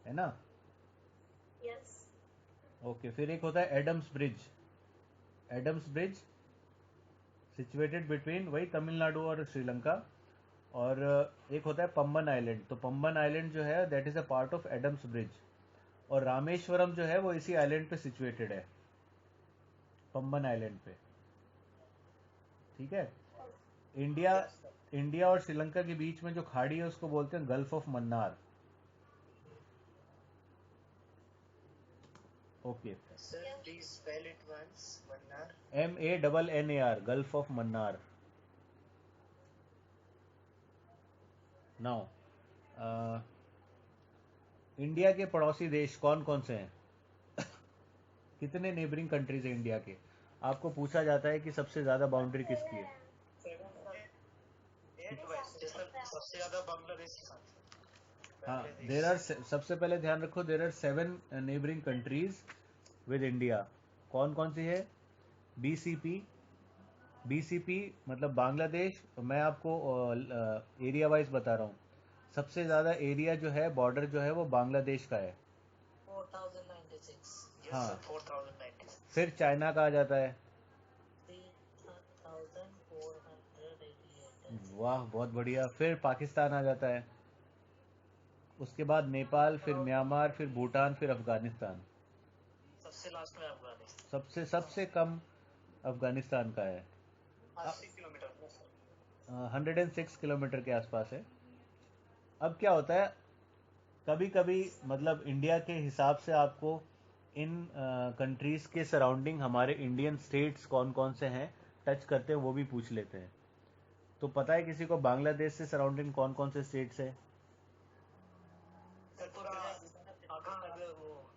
है ना। ओके, फिर एक होता है Adam's bridge. Adam's bridge situated between वही तमिलनाडु और श्रीलंका। और एक होता है पम्बन आइलैंड। तो पम्बन आइलैंड जो है that is a part of Adam's bridge. और रामेश्वरम जो है वो इसी आइलैंड पे सिचुएटेड है, पम्बन आइलैंड पे, ठीक है। India yes sir. इंडिया और श्रीलंका के बीच में जो खाड़ी है उसको बोलते हैं gulf of Mannar. Okay, sir please spell it once, Mannar. MANNAR, gulf of Mannar. Now India के पड़ोसी देश कौन कौन से हैं? कितने नेबरिंग कंट्रीज हैं इंडिया के? आपको पूछा जाता है कि सबसे ज्यादा बाउंड्री किसकी है। 8 वैसे जैसे सबसे ज्यादा बांग्लादेश के साथ। हाँ, बांग्लादेश। सबसे पहले ध्यान रखो, there are 7 neighbouring countries with India. कौन कौन सी है? BCP। BCP मतलब बांग्लादेश। मैं आपको एरिया वाइज बता रहा हूँ। सबसे ज़्यादा एरिया जो है, बॉर्डर जो है, वो बांग्लादेश का है। 4096, यस हाँ, सर, 4090। फिर चाइना का आ जाता है। 3488। वाह, बहुत बढ़िया। फिर पाकिस्तान आ जाता है। उसके बाद नेपाल, फिर म्यांमार, फिर भूटान, फिर अफगानिस्तान। सबसे लास्ट में अफगानिस्तान। सबसे सबसे कम अफगानिस्तान का है। 80 किलोमीटर में सर। 106 किलोमीटर के आसपास है। अब क्या होता है, कभी कभी मतलब इंडिया के हिसाब से आपको इन कंट्रीज के सराउंडिंग हमारे इंडियन स्टेट्स कौन कौन से हैं टच करते हैं, वो भी पूछ लेते हैं। तो पता है किसी को बांग्लादेश से सराउंडिंग कौन कौन से स्टेट्स है? सर पूरा अगर वो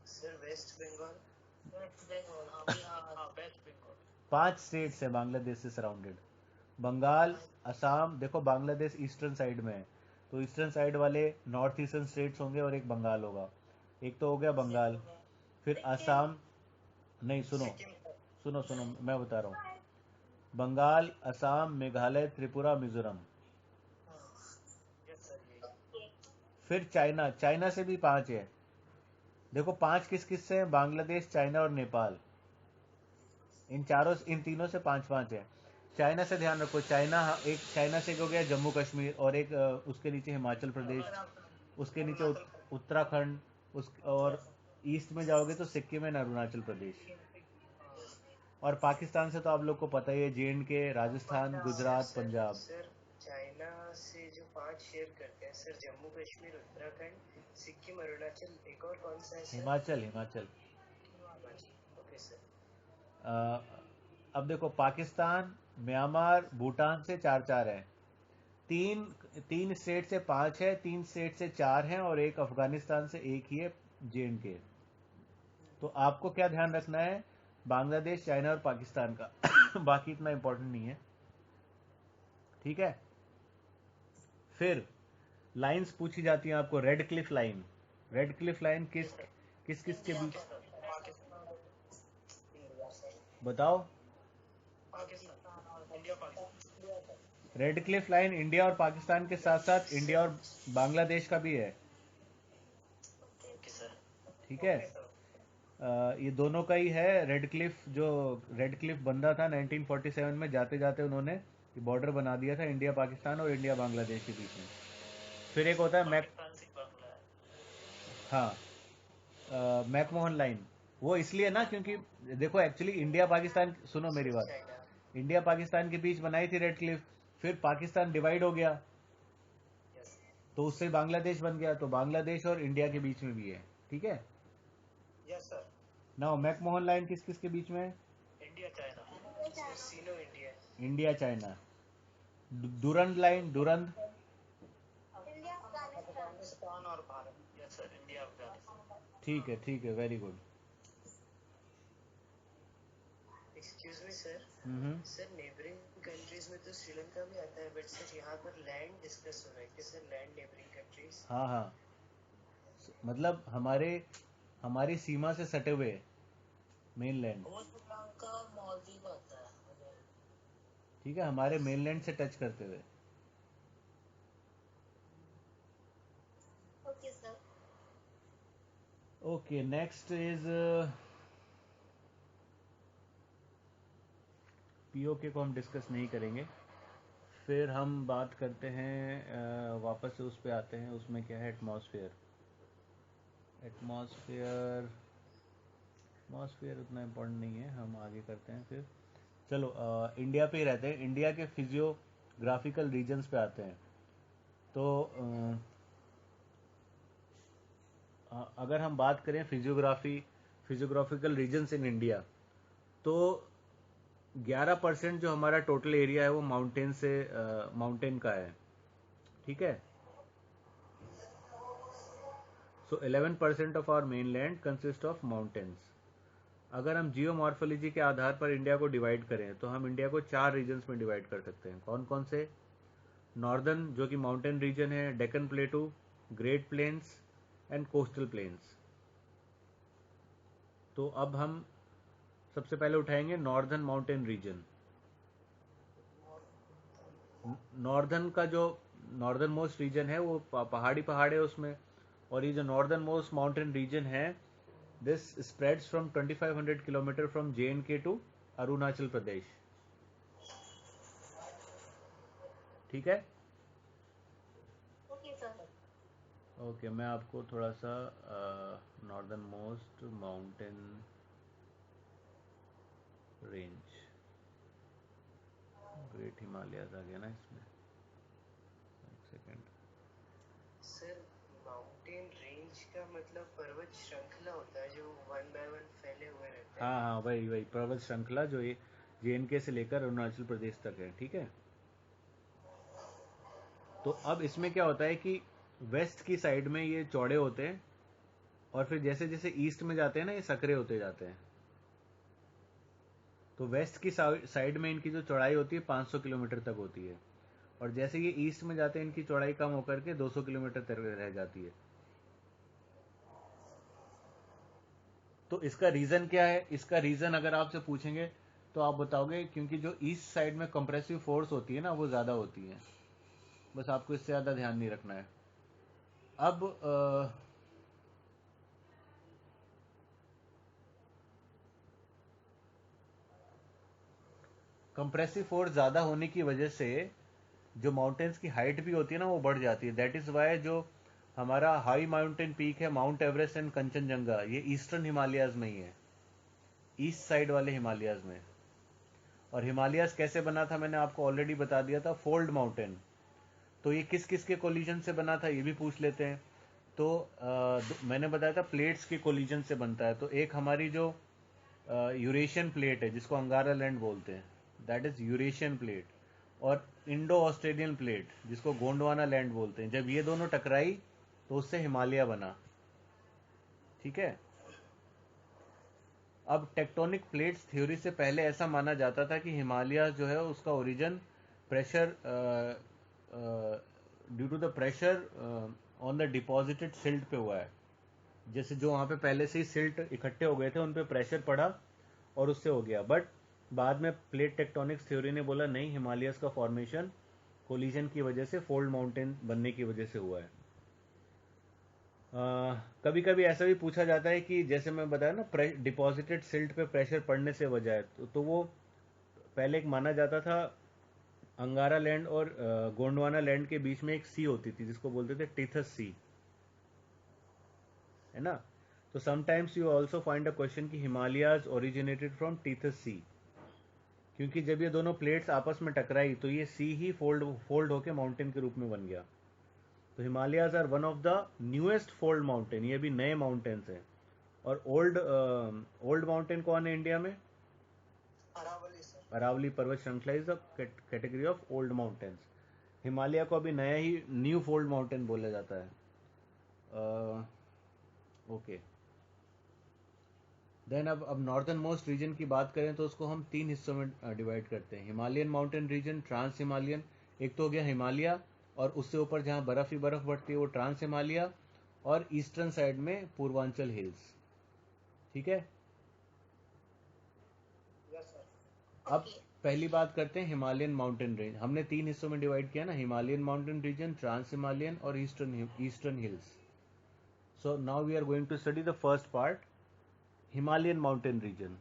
sir west Bengal. West Bengal, हाँ भी, हाँ वेस्ट बंगाल। 5 स्टेट्स है बांग्लादेश से सराउंडेड। बंगाल, असम, देखो बांग्लादेश ईस्टर्न साइड में है, तो ईस्टर्न साइड वाले नॉर्थ ईस्टर्न स्टेट्स होंगे और एक बंगाल होगा। एक तो हो गया बंगाल, फिर असम, नहीं सुनो सिक्किम। सुनो सुनो, मैं बता रहा हूँ। बंगाल, असम, मेघालय, त्रिपुरा, मिजोरम। यस सर, यही। फिर चाइना, चाइना से भी 5 है। देखो 5 किस किस से हैं, बांग्लादेश, चाइना और नेपाल। इन तीनों से 5-5 है। चाइना से ध्यान रखो, चाइना एक चाइना से एक हो गया जम्मू कश्मीर, और एक उसके नीचे हिमाचल प्रदेश, उसके नीचे उत्तराखंड, उस और ईस्ट में जाओगे तो सिक्किम एंड अरुणाचल प्रदेश। और पाकिस्तान से तो आप लोग को पता ही है, JNK, Rajasthan, sir Gujarat, sir Punjab. Sir China से जो 5 शेयर करते हैं सर, जम्मू कश्मीर, उत्तराखंड, सिक्किम, अरुणाचल, एक और कौन सा है sir? Himachal, Himachal. Himachal. Okay sir. अ, अब देखो पाकिस्तान, म्यांमार, भूटान से 4-4 है। तीन तीन स्टेट से 5 है, 3 स्टेट से 4 है, और एक अफगानिस्तान से एक ही है, JNK। तो आपको क्या ध्यान रखना है, बांग्लादेश, चाइना और पाकिस्तान का। बाकी इतना इंपॉर्टेंट नहीं है, ठीक है। फिर लाइंस पूछी जाती हैं आपको। Red Cliff line, red Cliff line किस किस किस के बीच, पाकिस्तान, इंडिया सर। बताओ। Pakistan, India, Pakistan. Red Cliff line India और पाकिस्तान के साथ साथ इंडिया और बांग्लादेश का भी है, ओके सर। ठीक है। ये दोनों का ही है। रेड क्लिफ, जो रेड क्लिफ बंदा था 1947 में, जाते जाते उन्होंने ये बॉर्डर बना दिया था इंडिया पाकिस्तान और इंडिया बांग्लादेश के बीच में। फिर एक होता है पाकिस्तान से बांग्ला। हाँ, मैकमोहन लाइन। वो इसलिए ना क्योंकि देखो एक्चुअली इंडिया पाकिस्तान, सुनो मेरी सर बात, चाइना। इंडिया पाकिस्तान के बीच बनाई थी रेड क्लिफ। फिर पाकिस्तान डिवाइड हो गया, यस। तो उससे बांग्लादेश बन गया, तो बांग्लादेश और इंडिया के बीच में भी है, ठीक है। Yes sir. ना मैकमोहन लाइन किस किस के बीच में है, India China. Sir Sino India. India China. Durand line, Durand, Afghanistan और Bharat. Yes sir, India Afghanistan. ठीक है ठीक है, very good. Excuse me sir. हम्म। सर नेबरिंग कंट्रीज में तो श्रीलंका भी आता है, बट सर यहाँ पर लैंड डिस्कस हो रहा है कि सर लैंड नेबरिंग कंट्रीज। हाँ हाँ, मतलब हमारी सीमा से सटे हुए, मेनलैंड, वो श्रीलंका और मालदीव आता है मुझे। ठीक है, हमारे मेनलैंड से टच करते हुए। Okay sir. Okay, next is POK को हम डिस्कस नहीं करेंगे। फिर हम बात करते हैं, वापस से उस पे आते हैं, उसमें क्या है, एटमॉस्फेयर। एटमॉस्फेयर एटमॉस्फेयर उतना इम्पोर्टेंट नहीं है, हम आगे करते हैं फिर। चलो इंडिया पे ही रहते हैं, इंडिया के फिजियोग्राफिकल रीजन्स पे आते हैं। तो अगर हम बात करें फिजियोग्राफिकल रीजन्स इन इंडिया, तो 11% जो हमारा टोटल एरिया है वो माउंटेन का है, ठीक है। So 11% of our main land consist of mountains. अगर हम जियोमॉर्फोलॉजी के आधार पर इंडिया को डिवाइड करें, तो हम इंडिया को 4 रीजन्स में डिवाइड कर सकते हैं। कौन कौन से, नॉर्दर्न जो कि माउंटेन रीजन है, Deccan plateau, great plains and coastal plains. तो अब हम सबसे पहले उठाएंगे नॉर्दर्न माउंटेन रीजन। नॉर्दर्न का जो नॉर्दर्न मोस्ट रीजन है वो पहाड़ है उसमें। और ये जो नॉर्दर्न मोस्ट माउंटेन रीजन है, this spreads from 2500 kilometre from JNK to Arunachal Pradesh, ठीक है। Okay sir. ओके, मैं आपको थोड़ा सा northern most mountain range, great Himalayas आ गया ना इसमें, एक सेकेंड। सर माउंटेन रेंज का मतलब पर्वत श्रृंखला होता है जो वन बाय वन फैले हुए रहते हैं। हाँ हाँ, वही वही पर्वत श्रृंखला जो ये JNK से लेकर अरुणाचल प्रदेश तक है, ठीक है। तो अब इसमें क्या होता है कि वेस्ट की साइड में ये चौड़े होते हैं, और फिर जैसे जैसे ईस्ट में जाते हैं ना, ये सकरे होते जाते हैं। तो वेस्ट की साइड में इनकी जो चौड़ाई होती है 500 किलोमीटर तक होती है, और जैसे ये ईस्ट में जाते हैं इनकी चौड़ाई कम होकर के 200 किलोमीटर तक रह जाती है। तो इसका रीजन क्या है? इसका रीजन अगर आपसे पूछेंगे तो आप बताओगे क्योंकि जो ईस्ट साइड में कंप्रेसिव फोर्स होती है ना वो ज्यादा होती है। बस आपको इससे ज्यादा ध्यान नहीं रखना है। अब कंप्रेसिव फोर्स ज्यादा होने की वजह से जो माउंटेन्स की हाइट भी होती है ना वो बढ़ जाती है। दैट इज वाई जो हमारा हाई माउंटेन पीक है माउंट एवरेस्ट एंड कंचनजंगा, ये ईस्टर्न हिमालयाज में ही है, ईस्ट साइड वाले हिमालयाज में। और हिमालयाज कैसे बना था मैंने आपको ऑलरेडी बता दिया था, फोल्ड माउंटेन। तो ये किस किस के कोलिजन से बना था ये भी पूछ लेते हैं। तो मैंने बताया था प्लेट्स के कोलिजन से बनता है। तो एक हमारी जो यूरेशियन प्लेट है जिसको अंगारा लैंड बोलते हैं, दैट इज यूरेशियन प्लेट, और इंडो ऑस्ट्रेलियन प्लेट जिसको गोंडवाना लैंड बोलते हैं, जब ये दोनों टकराई तो उससे हिमालय बना। ठीक है। अब टेक्टोनिक प्लेट्स थ्योरी से पहले ऐसा माना जाता था कि हिमालय जो है उसका origin pressure due to the pressure on the deposited silt पे हुआ है। जैसे जो वहां पे पहले से ही सिल्ट इकट्ठे हो गए थे उन पे प्रेशर पड़ा और उससे हो गया। बट बाद में प्लेट टेक्टोनिक्स थ्योरी ने बोला नहीं, हिमालयस का फॉर्मेशन कोलिजन की वजह से, फोल्ड माउंटेन बनने की वजह से हुआ है। कभी कभी ऐसा भी पूछा जाता है कि जैसे मैं बताया ना डिपॉजिटेड सिल्ट पे प्रेशर पड़ने से वजह है, तो वो पहले एक माना जाता था अंगारा लैंड और गोंडवाना लैंड के बीच में एक सी होती थी जिसको बोलते थे टिथस सी, है ना। तो sometimes you also find a question कि हिमालयाज ओरिजिनेटेड फ्रॉम टिथस सी, क्योंकि जब ये दोनों प्लेट्स आपस में टकराई तो ये सी ही फोल्ड होके माउंटेन के रूप में बन गया। तो Himalayas are one of the newest fold mountain, ये भी नए माउंटेन्स हैं। और ओल्ड माउंटेन कौन है इंडिया में? अरावली सर। अरावली पर्वत श्रृंखला is the category of old mountains. Himalaya को अभी नया ही न्यू फोल्ड माउंटेन बोला जाता है। ओके। देन अब नॉर्थन मोस्ट रीजन की बात करें तो उसको हम 3 हिस्सों में डिवाइड करते हैं। Himalayan mountain region, trans Himalayan, एक तो हो गया हिमालय, और उससे ऊपर जहां बर्फ ही बर्फ बढ़ती है वो ट्रांस हिमालय, और ईस्टर्न साइड में पूर्वांचल हिल्स। ठीक है। Yes sir. अब पहली बात करते हैं हिमालयन माउंटेन रेंज। हमने 3 हिस्सों में डिवाइड किया ना, Himalayan mountain region, trans Himalayan और eastern hills. So now we are going to study the first part, Himalayan mountain region.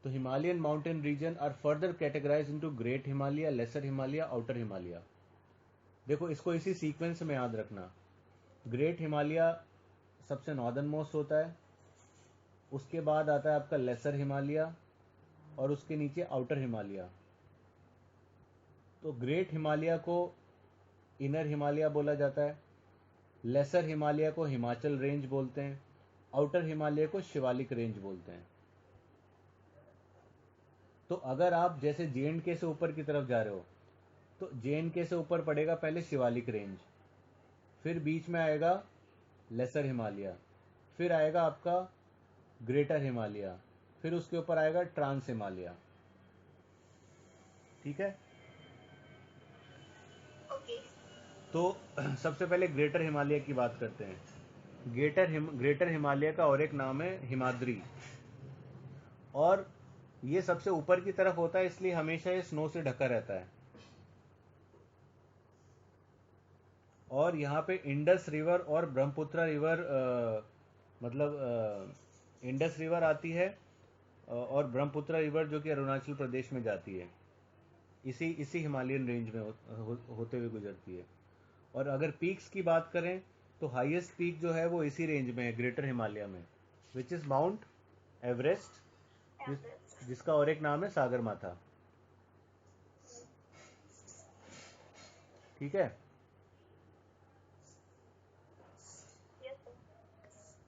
तो Himalayan mountain region are further categorise into great Himalaya, lesser Himalaya, outer Himalaya. देखो इसको इसी सीक्वेंस में याद रखना। ग्रेट हिमालय सबसे नॉर्दर्न मोस्ट होता है, उसके बाद आता है आपका लेसर हिमालय, और उसके नीचे आउटर हिमालय। तो ग्रेट हिमालय को इनर हिमालय बोला जाता है, लेसर हिमालय को हिमाचल रेंज बोलते हैं, आउटर हिमालय को शिवालिक रेंज बोलते हैं। तो अगर आप जैसे जे से ऊपर की तरफ जा रहे हो तो जे से ऊपर पड़ेगा पहले शिवालिक रेंज, फिर बीच में आएगा लेसर हिमालय, फिर आएगा आपका ग्रेटर हिमालय, फिर उसके ऊपर आएगा ट्रांस हिमालय। ठीक है। ओके। तो सबसे पहले ग्रेटर हिमालय की बात करते हैं। ग्रेटर हिमालय का और एक नाम है हिमाद्री, और ये सबसे ऊपर की तरफ होता है इसलिए हमेशा ये स्नो से ढका रहता है। और यहाँ पे इंडस रिवर और ब्रह्मपुत्र रिवर मतलब इंडस रिवर आती है, और ब्रह्मपुत्र रिवर जो कि अरुणाचल प्रदेश में जाती है, इसी हिमालयन रेंज में होते हुए गुजरती है। और अगर पीक्स की बात करें तो हाईएस्ट पीक जो है वो इसी रेंज में है, ग्रेटर हिमालय में, विच इज माउंट एवरेस्ट, जिसका और एक नाम है सागर माथा। ठीक है। Yes sir.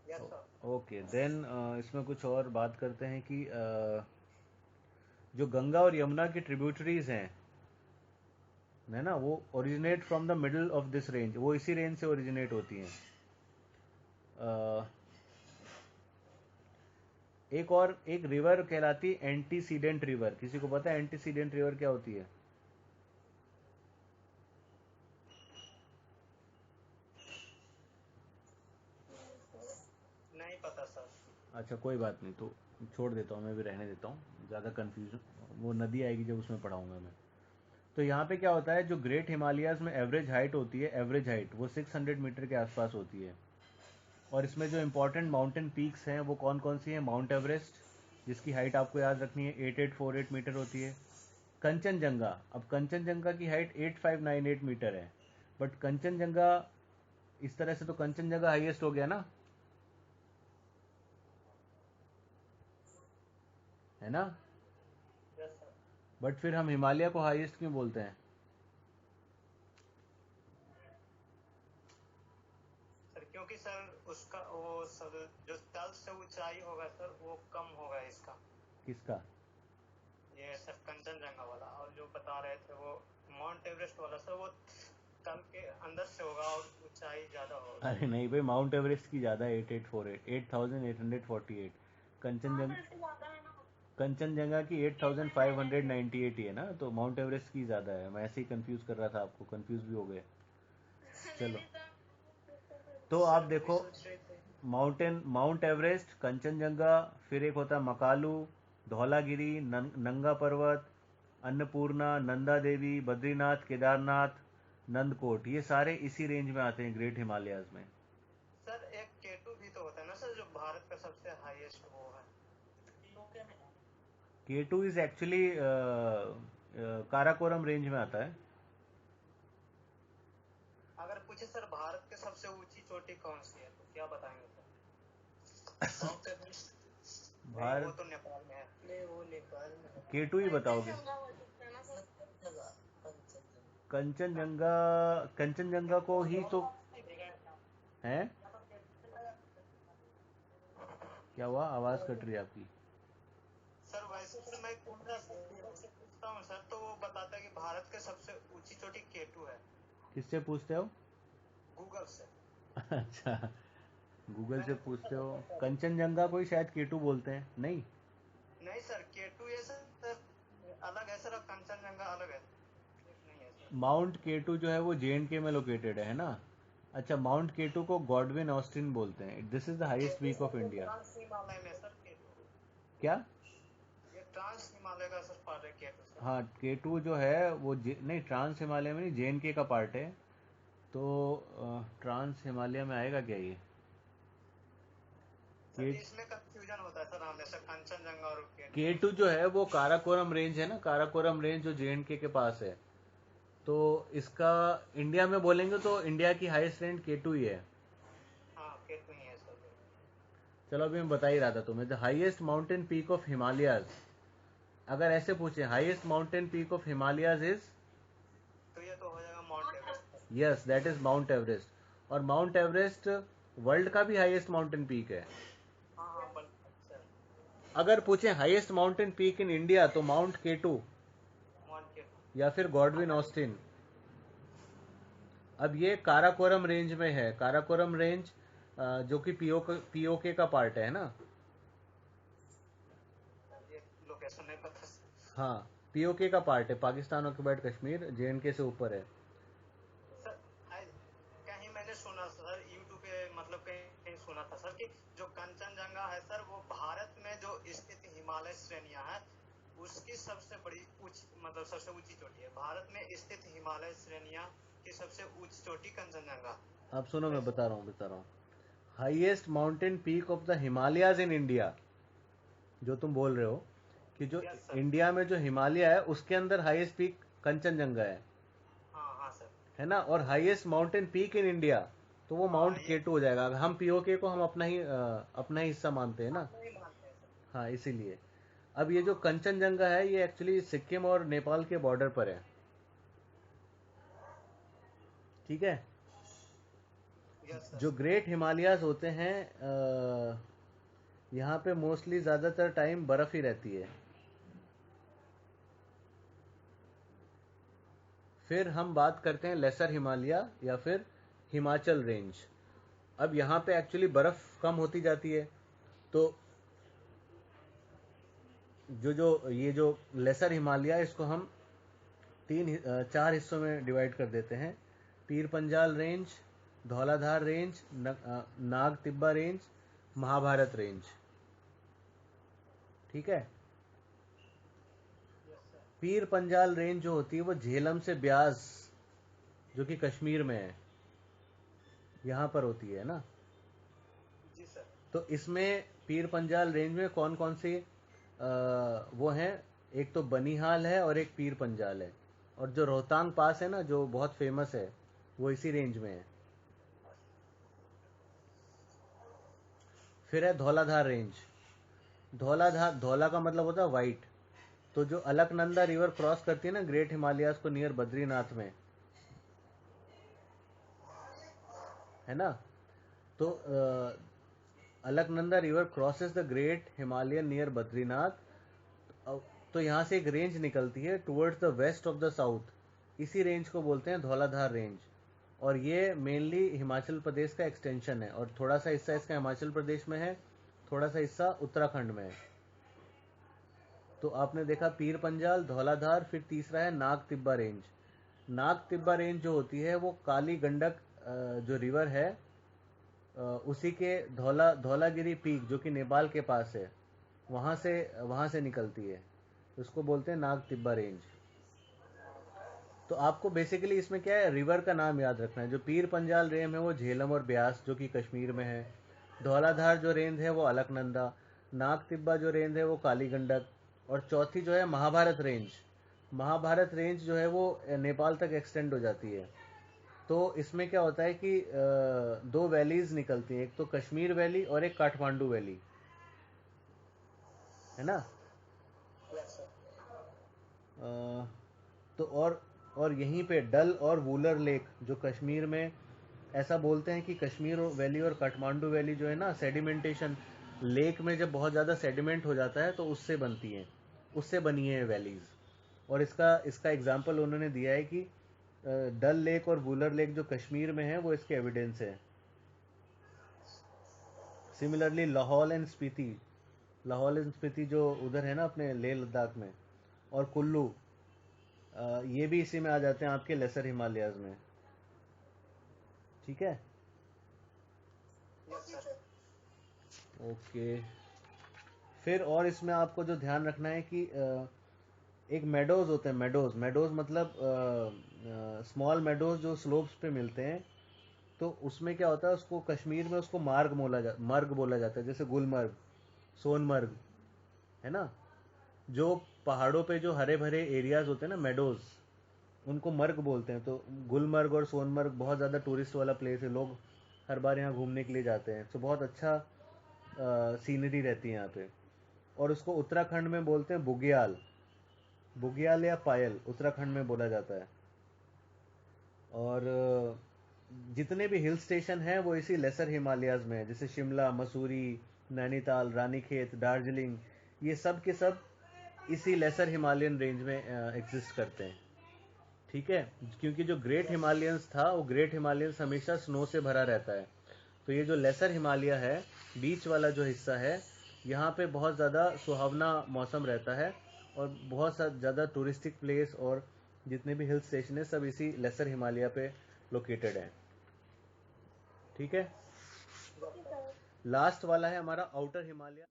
Yes sir. Okay then इसमें कुछ और बात करते हैं कि जो गंगा और यमुना की ट्रिब्यूटरीज हैं, है ना, वो originate from the middle of this range, वो इसी रेंज से ओरिजिनेट होती हैं। एक रिवर कहलाती है एंटीसीडेंट रिवर। किसी को पता है एंटीसीडेंट रिवर क्या होती है? नहीं पता सर। अच्छा कोई बात नहीं, तो छोड़ देता हूँ, मैं भी रहने देता हूँ, ज़्यादा कन्फ्यूजन, वो नदी आएगी जब उसमें पढ़ाऊँगा मैं। तो यहाँ पे क्या होता है, जो ग्रेट हिमालयाज़ में एवरेज हाइट होती है, एवरेज हाइट वो 600 मीटर के आसपास होती है। और इसमें जो इम्पोर्टेंट माउंटेन पीक्स हैं वो कौन कौन सी हैं? माउंट एवरेस्ट, जिसकी हाइट आपको याद रखनी है 8848 मीटर होती है। कंचनजंगा, अब कंचनजंगा की हाइट 8598 मीटर है, बट कंचनजंगा इस तरह से तो कंचनजंगा हाईएस्ट हो गया ना, है ना? Yes sir. बट फिर हम हिमालय को हाईएस्ट क्यों बोलते हैं? सर क्योंकि सर उसका वो सर जो तल से ऊंचाई होगा सर वो कम होगा इसका। किसका? ये सर कंचनजंगा वाला, और जो बता रहे थे वो माउंट एवरेस्ट वाला सर, वो तल के अंदर से होगा और ऊंचाई ज्यादा होगा। अरे नहीं भाई, माउंट एवरेस्ट की ज़्यादा है, 8848, 8848। कंचनजंगा, कंचनजंगा की 8598 ही है ना, तो माउंट एवरेस्ट की ज़्यादा है। मैं ऐसे ही कंफ्यूज कर रहा था आपको, कंफ्यूज भी हो गए। चलो, तो आप सर वो भी देखो, सोच रहे थे। माउंट एवरेस्ट, कंचनजंगा, फिर एक होता है मकालू, धौलागिरी, नंगा पर्वत, अन्नपूर्णा, नंदा देवी, बद्रीनाथ, केदारनाथ, नंदकोट, ये सारे इसी रेंज में आते हैं, ग्रेट हिमालयाज में। सर एक केटू भी तो होता है ना सर, जो भारत का सबसे हाईएस्ट वो है। K2 is actually Karakoram range में आता है। अगर पूछे सर भारत के सबसे ऊंची चोटी कौन सी है तो क्या बताएंगे सर? Mount Everest. नहीं, वो भारत तो नेपाल में है। नहीं, वो नेपाल में है। K2 ही बताओगे? कंचनजंगा, कंचनजंगा को ही तो है। क्या हुआ, आवाज कट रही है आपकी? सर वैसे सर मैं गूगल से पूछता हूँ सर, तो वो बताता है कि भारत के सबसे ऊंची चोटी केटू है। किससे पूछते हो? गूगल से। अच्छा, गूगल से पूछते हो। कंचनजंगा को ही शायद K2 बोलते हैं, नहीं? नहीं सर, केटू ये सर अलग है सर, और कंचनजंगा अलग है। नहीं है सर। माउंट K2 जो है वो J&K में लोकेटेड है ना? अच्छा, माउंट K2 को गॉडविन ऑस्टिन बोलते हैं। This is the highest K two peak of sir ये इंडिया। ट्रांस हिमालय में सर केटू। क्या? ये ट्रांस हिमालय का सर पार्ट है केटू सर। हाँ, K2 जो है वो नहीं, ट्रांस हिमालय में नहीं, J&K का पार्ट है। तो ट्रांस हिमालय में आएगा क्या ये? सर के इसमें कंफ्यूजन होता है सर हमेशा कंचनजंगा और केटू। K2 जो है वो काराकोरम रेंज है ना, काराकोरम रेंज जो J&K के पास है। तो इसका इंडिया में बोलेंगे तो इंडिया की हाईएस्ट रेंज K2 ही है। हाँ केटू ही है सर। चलो अभी मैं बता ही रहा था तुम्हें, the highest mountain peak of Himalayas, अगर ऐसे पूछे highest mountain peak of Himalayas is, तो ये तो हो जाएगा mount Everest. Yes that is mount Everest. और माउंट एवरेस्ट वर्ल्ड का भी हाईएस्ट माउंटेन पीक है। हाँ हाँ बल सर। अगर पूछे highest mountain peak in India तो माउंट K2 माउंट केटू। या फिर गॉडविन ऑस्टिन। अब ये काराकोरम रेंज में है, काराकोरम रेंज जो कि पीओके का पार्ट है ना? ये लोकेशन नहीं पता सर। हाँ, पीओके का पार्ट है, पाकिस्तान ऑक्युपाइड कश्मीर, J&K से ऊपर है। सर कहीं मैंने सुना सर यूट्यूब पे, मतलब कहीं सुना था सर कि जो कंचनजंगा है सर वो भारत में जो स्थित हिमालय श्रेणियां है उसकी सबसे बड़ी मतलब सबसे ऊंची चोटी है। भारत में स्थित हिमालय श्रेणियां की सबसे ऊंची चोटी कंचनजंगा। आप सुनो, मैं बता रहा हूँ। Highest mountain peak of the Himalayas in India, जो तुम बोल रहे हो कि जो यस सर। इंडिया में जो हिमालय है उसके अंदर हाईएस्ट पीक कंचनजंगा है हाँ हाँ सर। है ना? और highest mountain peak in India तो वो हाँ माउंट ये K2 हो जाएगा। हम पीओके को हम अपना ही हिस्सा मानते हैं ना। नहीं मानते हैं सर। हाँ, इसीलिए। अब ये जो कंचनजंगा है ये एक्चुअली सिक्किम और नेपाल के बॉर्डर पर है, ठीक है? Yes sir. जो ग्रेट हिमालयाज होते हैं यहाँ पे मोस्टली ज़्यादातर टाइम बर्फ़ ही रहती है। फिर हम बात करते हैं लेसर हिमालय या फिर हिमाचल रेंज। अब यहाँ पे एक्चुअली बर्फ़ कम होती जाती है, तो ये जो लेसर हिमालय, इसको हम 4 हिस्सों में डिवाइड कर देते हैं। पीर पंजाल रेंज, धौलाधार रेंज, नाग तिब्बा रेंज, महाभारत रेंज। ठीक है। पीर पंजाल रेंज जो होती है वो झेलम से ब्यास, जो कि कश्मीर में है, यहाँ पर होती है ना। जी सर। तो इसमें पीर पंजाल रेंज में कौन कौन सी वो हैं, एक तो बनिहाल है और एक पीर पंजाल है, और जो रोहतांग पास है ना, जो बहुत फेमस है, वो इसी रेंज में है। फिर है धौलाधार रेंज। धौलाधार, धौला का मतलब होता है वाइट। तो जो अलकनंदा रिवर क्रॉस करती है ना ग्रेट हिमालयाज को नियर बद्रीनाथ में, है ना, तो Alaknanda river crosses the great Himalayan near Badrinath. तो यहाँ से एक रेंज निकलती है towards the west of the south, इसी रेंज को बोलते हैं धौलाधार रेंज। और ये मेनली हिमाचल प्रदेश का एक्सटेंशन है, और थोड़ा सा हिस्सा इसका हिमाचल प्रदेश में है, थोड़ा सा हिस्सा उत्तराखंड में है। तो आपने देखा पीर पंजाल, धौलाधार, फिर तीसरा है नाग तिब्बा रेंज। नाग तिब्बा रेंज जो होती है वो काली गंडक जो रिवर है, उसी के धौलागिरी पीक जो कि नेपाल के पास है, वहां से निकलती है। उसको बोलते हैं नाग तिब्बा रेंज। तो आपको बेसिकली इसमें क्या है, रिवर का नाम याद रखना है। जो पीर पंजाल रेंज है वो झेलम और ब्यास जो कि कश्मीर में है। धौलाधार जो रेंज है वो अलकनंदा। नाग तिब्बा जो रेंज है वो काली गंडक। और चौथी जो है महाभारत रेंज। महाभारत रेंज जो है वो नेपाल तक एक्सटेंड हो जाती है। तो इसमें क्या होता है कि दो वैलीज निकलती हैं, एक तो कश्मीर वैली और एक काठमांडू वैली, है ना। Yes sir. तो और यहीं पे डल और वूलर लेक जो कश्मीर में, ऐसा बोलते हैं कि कश्मीर वैली और काठमांडू वैली जो है ना, सेडिमेंटेशन, लेक में जब बहुत ज़्यादा सेडिमेंट हो जाता है तो उससे बनती हैं, उससे बनी है वैलीज। और इसका एग्जाम्पल उन्होंने दिया है कि डल लेक और वूलर लेक जो कश्मीर में है वो इसके एविडेंस है। सिमिलरली लाहौल एंड स्पीति जो उधर है ना अपने लेह लद्दाख में, और कुल्लू, ये भी इसी में आ जाते हैं आपके लेसर हिमालयाज में। ठीक है। Yes sir. ओके। फिर और इसमें आपको जो ध्यान रखना है कि एक मेडोज होते हैं, मेडोज मतलब स्मॉल मेडोज जो स्लोप्स पे मिलते हैं। तो उसमें क्या होता है, उसको कश्मीर में उसको मर्ग बोला जाता है, जैसे गुलमर्ग, सोनमर्ग, है ना। जो पहाड़ों पे जो हरे भरे एरियाज होते हैं ना, मेडोज, उनको मर्ग बोलते हैं। तो गुलमर्ग और सोनमर्ग बहुत ज़्यादा टूरिस्ट वाला प्लेस है, लोग हर बार यहाँ घूमने के लिए जाते हैं। तो बहुत अच्छा सीनरी रहती है यहाँ पे। और उसको उत्तराखंड में बोलते हैं बुग्याल, बुग्याल या पायल उत्तराखंड में बोला जाता है। और जितने भी हिल स्टेशन हैं वो इसी लेसर हिमालयाज में है, जैसे शिमला, मसूरी, नैनीताल, रानीखेत, दार्जिलिंग, ये सब के सब इसी लेसर हिमालयन रेंज में एग्जिस्ट करते हैं। ठीक है। क्योंकि जो ग्रेट हिमालयंस था, वो ग्रेट हिमालयंस हमेशा स्नो से भरा रहता है। तो ये जो लेसर हिमालय है, बीच वाला जो हिस्सा है, यहाँ पे बहुत ज़्यादा सुहावना मौसम रहता है, और बहुत ज़्यादा टूरिस्टिक प्लेस और जितने भी हिल स्टेशन है सब इसी लेसर हिमालय पे लोकेटेड है। ठीक है। लास्ट वाला है हमारा आउटर हिमालय।